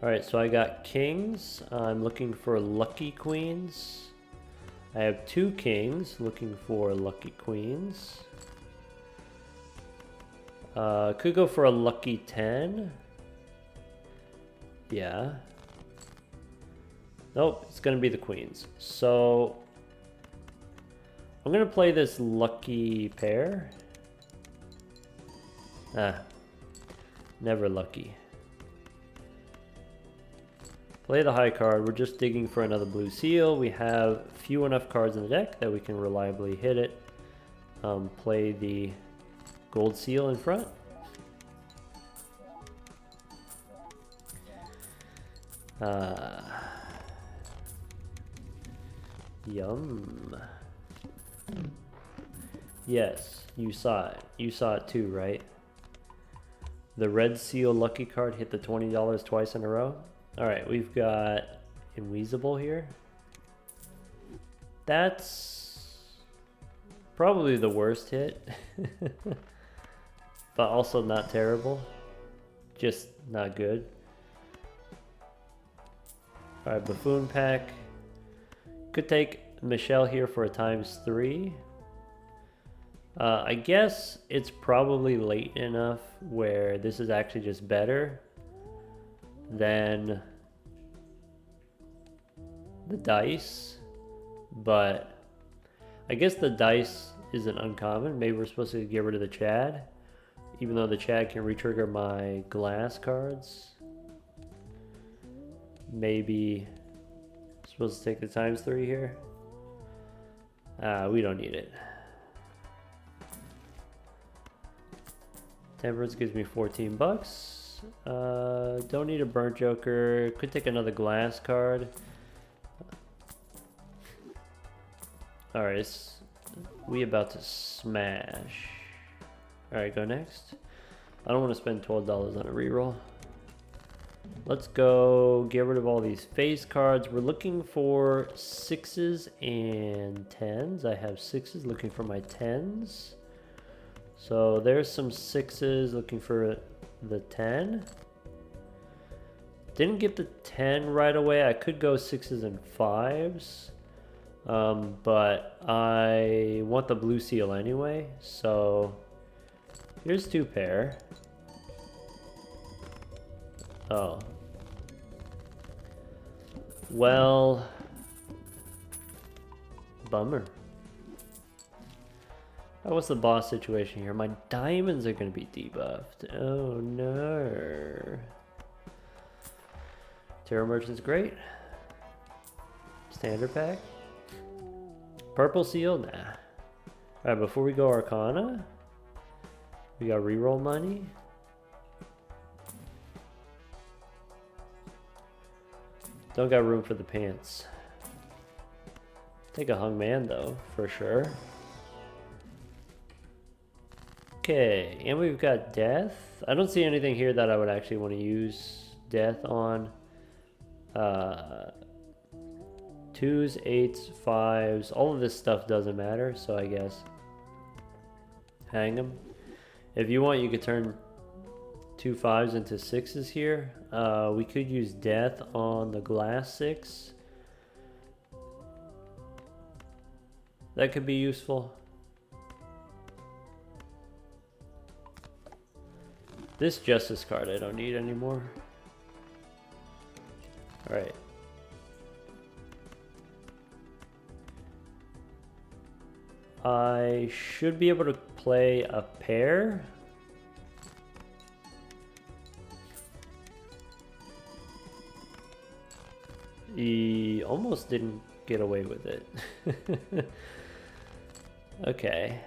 Alright, so I got kings. I'm looking for lucky queens. I have 2 kings, looking for lucky queens. Could go for a lucky 10. Yeah. Nope, it's gonna be the queens. So I'm gonna play this lucky pair. Never lucky. Play the high card. We're just digging for another blue seal. We have few enough cards in the deck that we can reliably hit it. Play the gold seal in front. Yum. Yes, you saw it. You saw it too, right? The red seal lucky card hit the $20 twice in a row. Alright, we've got Inweasable here. That's probably the worst hit. But also not terrible. Just not good. Alright, Buffoon pack. Could take Michelle here for a ×3. I guess it's probably late enough where this is actually just better than the dice. But I guess the dice isn't uncommon. Maybe we're supposed to get rid of the Chad, even though the Chad can retrigger my glass cards. Maybe supposed to take the ×3 here. We don't need it. Temperance gives me 14 bucks. Don't need a burnt joker. Could take another glass card. Alright, we about to smash. Alright, go next. I don't want to spend $12 on a reroll. Let's go get rid of all these face cards. We're looking for 6s and 10s. I have 6s, looking for my 10s. So there's some 6s, looking for the 10. Didn't get the 10 right away. I could go 6s and 5s. But I want the blue seal anyway. So here's 2 pair. Oh. Well, bummer. What's the boss situation here? My diamonds are going to be debuffed. Oh no. Tarot Merchant's great. Standard pack. Purple seal? Nah. Alright, before we go Arcana, we got reroll money. Don't got room for the pants. Take a hung man though, for sure. Okay, and we've got death. I don't see anything here that I would actually want to use death on. 2s, 8s, 5s, all of this stuff doesn't matter, so I guess hang them. If you want, you could turn 2 5s into 6s here. We could use death on the glass 6. That could be useful. This justice card I don't need anymore. Alright. I should be able to play a pair. He almost didn't get away with it. Okay.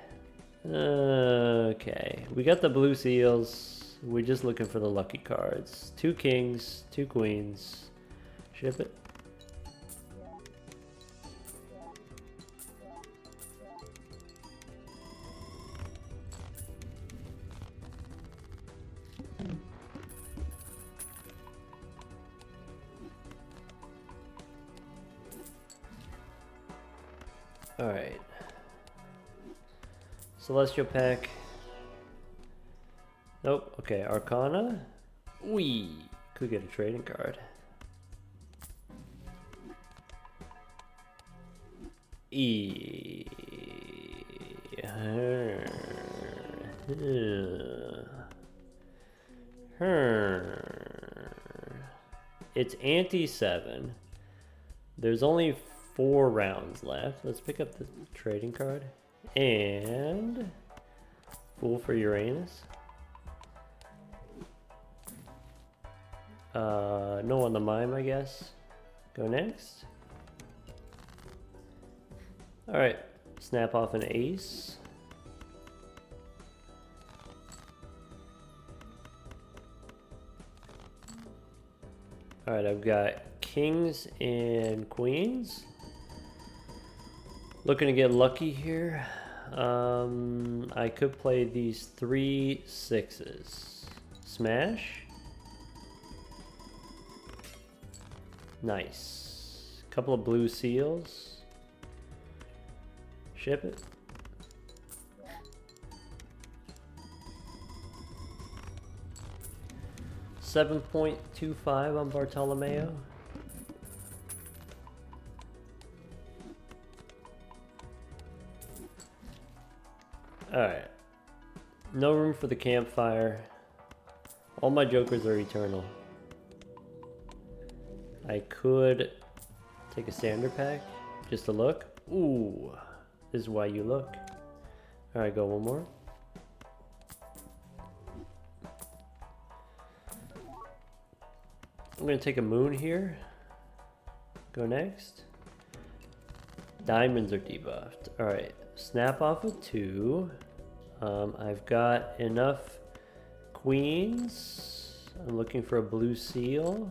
Okay. We got the blue seals. We're just looking for the lucky cards. 2 kings, 2 queens. Ship it. Alright. Celestial pack. Nope. Okay, Arcana. We could get a trading card. It's ante 7. There's only 4 rounds left. Let's pick up the trading card. And Fool for Uranus. No on the mime, I guess. Go next. Alright, snap off an ace. Alright, I've got kings and queens. Looking to get lucky here. I could play these 3 6s. Smash. Nice. Couple of blue seals. Ship it. $7.25 on Bartolomeo. Alright. No room for the campfire. All my jokers are eternal. I could take a standard pack just to look. Ooh, this is why you look. Alright, go one more. I'm going to take a moon here. Go next. Diamonds are debuffed. Alright, snap off of 2. I've got enough queens. I'm looking for a blue seal.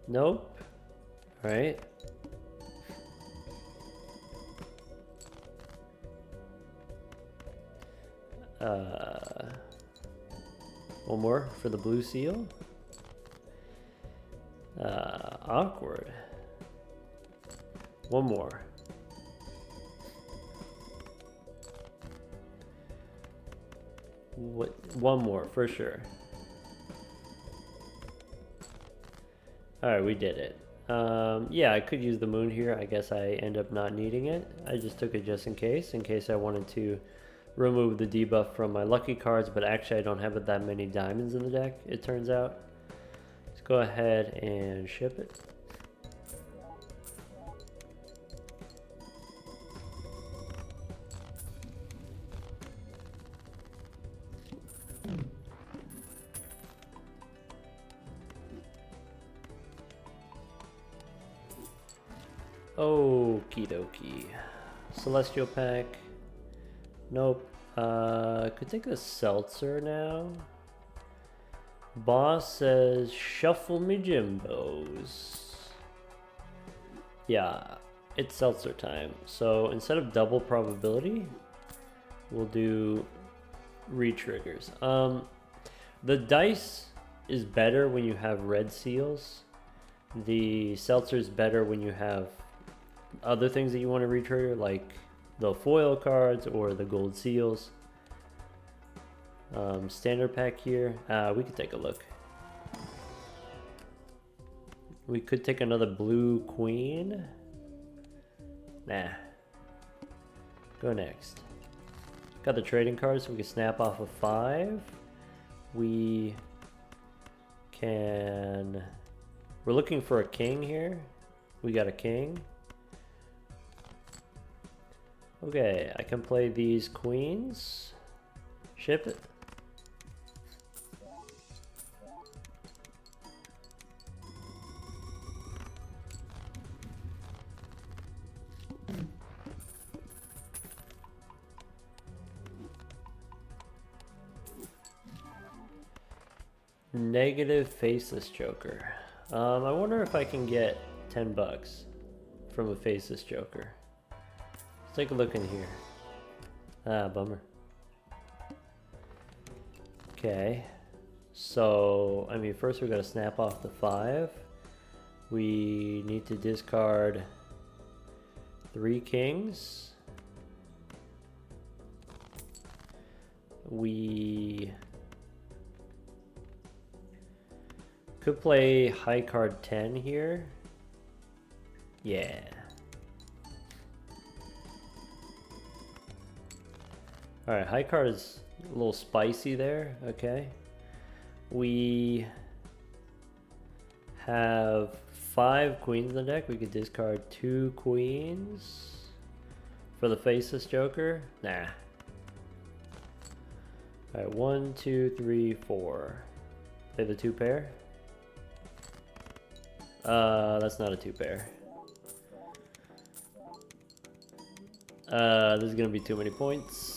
Nope. All right. One more for the blue seal. Awkward. One more. What? One more for sure. Alright, we did it. Yeah, I could use the moon here. I guess I end up not needing it. I just took it just in case I wanted to remove the debuff from my lucky cards, but actually I don't have that many diamonds in the deck, it turns out. Let's go ahead and ship it. Okie dokie. Celestial pack. Nope. Could take a seltzer now. Boss says shuffle me Jimbos. Yeah, it's seltzer time. So instead of double probability, we'll do re-triggers. The dice is better when you have red seals. The seltzer is better when you have other things that you want to re-trigger, like the foil cards or the gold seals. Standard pack here. We could take a look. We could take another blue queen. Nah. Go next. Got the trading cards, so we can snap off of 5. We can... We're looking for a king here. We got a king. Okay, I can play these queens. Ship it. Negative faceless joker. I wonder if I can get 10 bucks from a faceless joker. Let's take a look in here. Ah, bummer. Okay. So, I mean, first we gotta snap off the 5. We need to discard 3 kings. We could play high card 10 here. Yeah. Alright, high card is a little spicy there. Okay. We have 5 queens in the deck. We could discard 2 queens for the faceless joker. Nah. Alright, 1, 2, 3, 4. Play the 2 pair. That's not a 2 pair. This is gonna be too many points.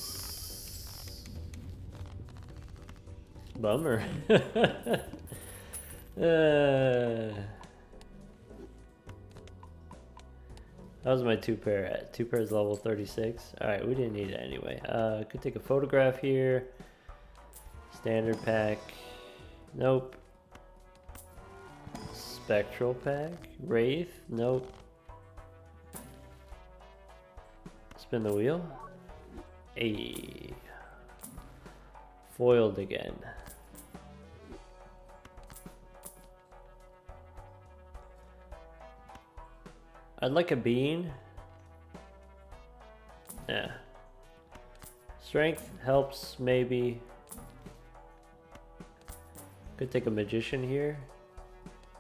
Bummer. That was my 2 pair at 2 pairs level 36. Alright, we didn't need it anyway. Could take a photograph here. Standard pack. Nope. Spectral pack. Wraith. Nope. Spin the wheel. Ayy. Foiled again. I'd like a bean. Yeah. Strength helps, maybe. Could take a magician here.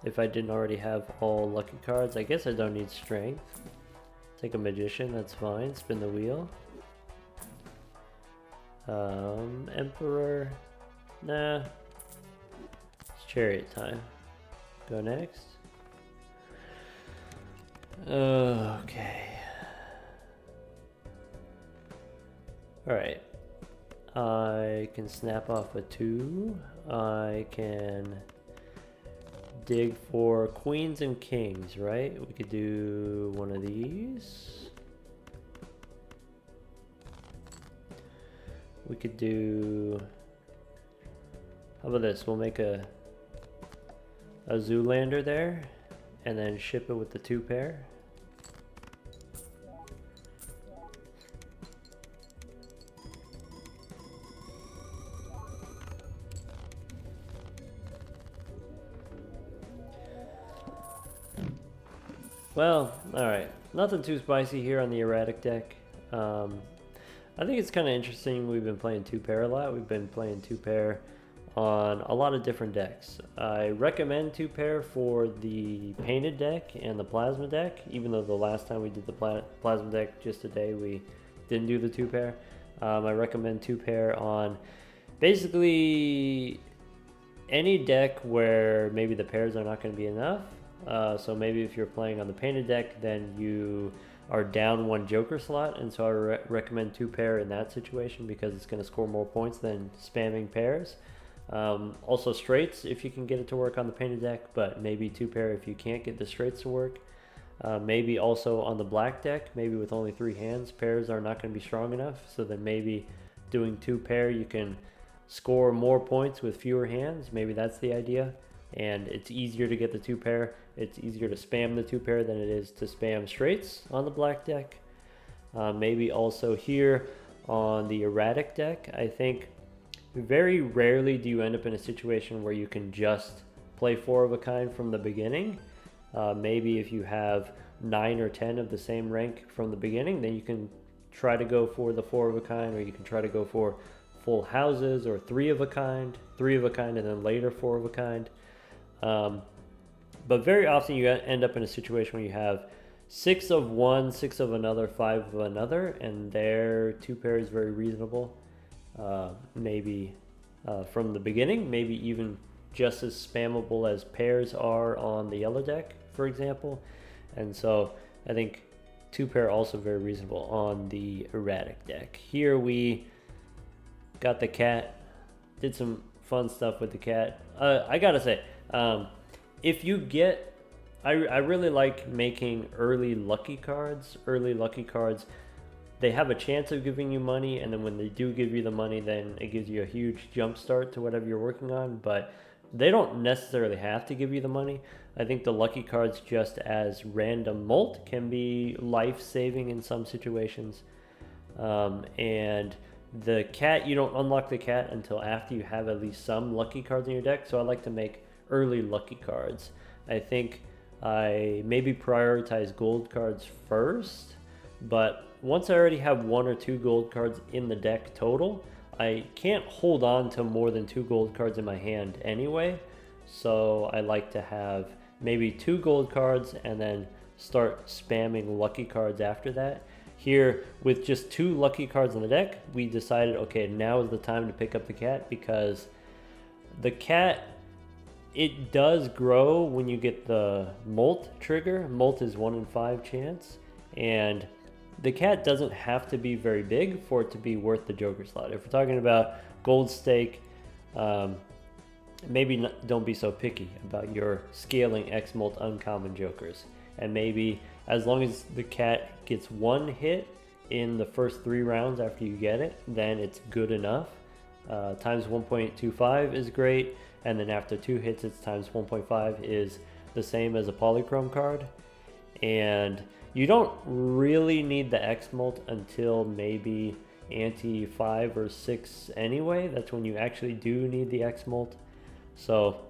If I didn't already have all lucky cards. I guess I don't need strength. Take a magician, that's fine. Spin the wheel. Emperor. Nah. It's chariot time. Go next. Okay. Alright. I can snap off a 2. I can dig for queens and kings, right? We could do one of these. We could do... How about this? We'll make a Zoolander there, and then ship it with the 2 pair. Well, alright. Nothing too spicy here on the erratic deck. I think it's kind of interesting. We've been playing 2 pair a lot. We've been playing 2 pair on a lot of different decks. I recommend 2 pair for the painted deck and the plasma deck, even though the last time we did the plasma deck just today we didn't do the 2 pair. I recommend 2 pair on basically any deck where maybe the pairs are not going to be enough. So maybe if you're playing on the painted deck, then you are down 1 joker slot, and so I recommend 2 pair in that situation because it's going to score more points than spamming pairs. Also straights if you can get it to work on the painted deck, but maybe 2 pair if you can't get the straights to work. Maybe also on the black deck, maybe with only 3 hands, pairs are not going to be strong enough, so then maybe doing 2 pair you can score more points with fewer hands. Maybe that's the idea, and it's easier to get the 2 pair. It's easier to spam the 2 pair than it is to spam straights on the black deck. Maybe also here on the erratic deck, I think very rarely do you end up in a situation where you can just play 4 of a kind from the beginning. Maybe if you have 9 or 10 of the same rank from the beginning, then you can try to go for the 4 of a kind, or you can try to go for full houses or 3 of a kind, and then later 4 of a kind. But very often you end up in a situation where you have 6 of one, 6 of another, 5 of another, and their 2 pair is very reasonable. Maybe from the beginning, maybe even just as spammable as pairs are on the yellow deck, for example. And so I think 2 pair also very reasonable on the erratic deck. Here we got the cat, did some fun stuff with the cat. I gotta say, if you get, I really like making early lucky cards. They have a chance of giving you money, and then when they do give you the money, then it gives you a huge jump start to whatever you're working on, but they don't necessarily have to give you the money. I think the lucky cards just as random molt can be life-saving in some situations. And the cat, you don't unlock the cat until after you have at least some lucky cards in your deck, so I like to make early lucky cards. I think I maybe prioritize gold cards first, but once I already have 1 or 2 gold cards in the deck total, I can't hold on to more than 2 gold cards in my hand anyway, so I like to have maybe 2 gold cards and then start spamming lucky cards after that. Here, with just 2 lucky cards in the deck, we decided, okay, now is the time to pick up the cat, because the cat, it does grow when you get the molt trigger. Molt is 1 in 5 chance, and the cat doesn't have to be very big for it to be worth the joker slot. If we're talking about gold stake, maybe don't be so picky about your scaling X molt uncommon jokers, and maybe as long as the cat gets 1 hit in the first 3 rounds after you get it, then it's good enough. Times 1.25 is great, and then after 2 hits it's times 1.5 is the same as a polychrome card. And you don't really need the X molt until maybe ante 5 or 6 anyway. That's when you actually do need the X molt. So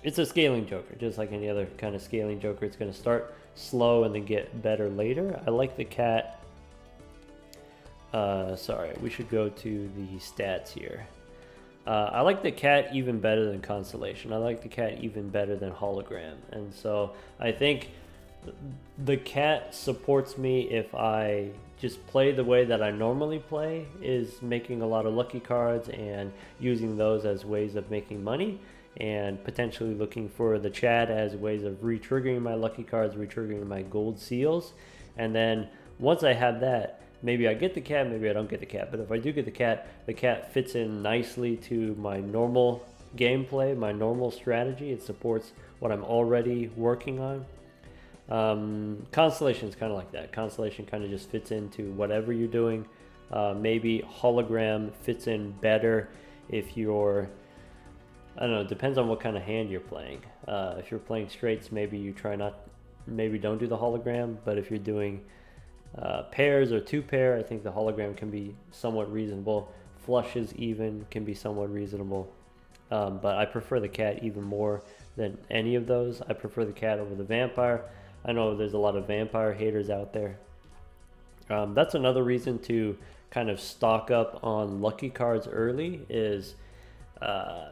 it's a scaling joker, just like any other kind of scaling joker. It's going to start slow and then get better later. I like the cat. Sorry, we should go to the stats here. I like the cat even better than Constellation. I like the cat even better than Hologram. And so I think the cat supports me if I just play the way that I normally play, is making a lot of lucky cards and using those as ways of making money, and potentially looking for the chat as ways of re-triggering my lucky cards, re-triggering my gold seals. And then once I have that, maybe I get the cat, maybe I don't get the cat. But if I do get the cat fits in nicely to my normal gameplay, my normal strategy. It supports what I'm already working on. Constellation is kind of like that. Constellation kind of just fits into whatever you're doing. Maybe hologram fits in better if you're, I don't know, it depends on what kind of hand you're playing. If you're playing straights, maybe don't do the hologram. But if you're doing pairs or two pair, I think the hologram can be somewhat reasonable. Flushes even can be somewhat reasonable. But I prefer the cat even more than any of those. I prefer the cat over the vampire. I know there's a lot of vampire haters out there. That's another reason to kind of stock up on lucky cards early is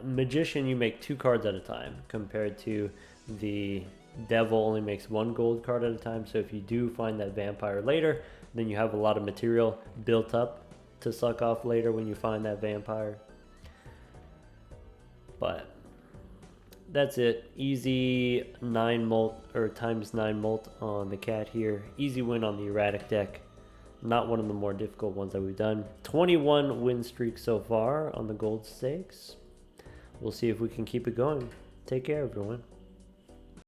Magician, you make 2 cards at a time compared to the Devil only makes 1 gold card at a time. So if you do find that vampire later, then you have a lot of material built up to suck off later when you find that vampire. But that's it. Easy 9 molt or times 9 molt on the cat here. Easy win on the erratic deck. Not one of the more difficult ones that we've done. 21 win streak so far on the gold stakes. We'll see if we can keep it going. Take care, everyone.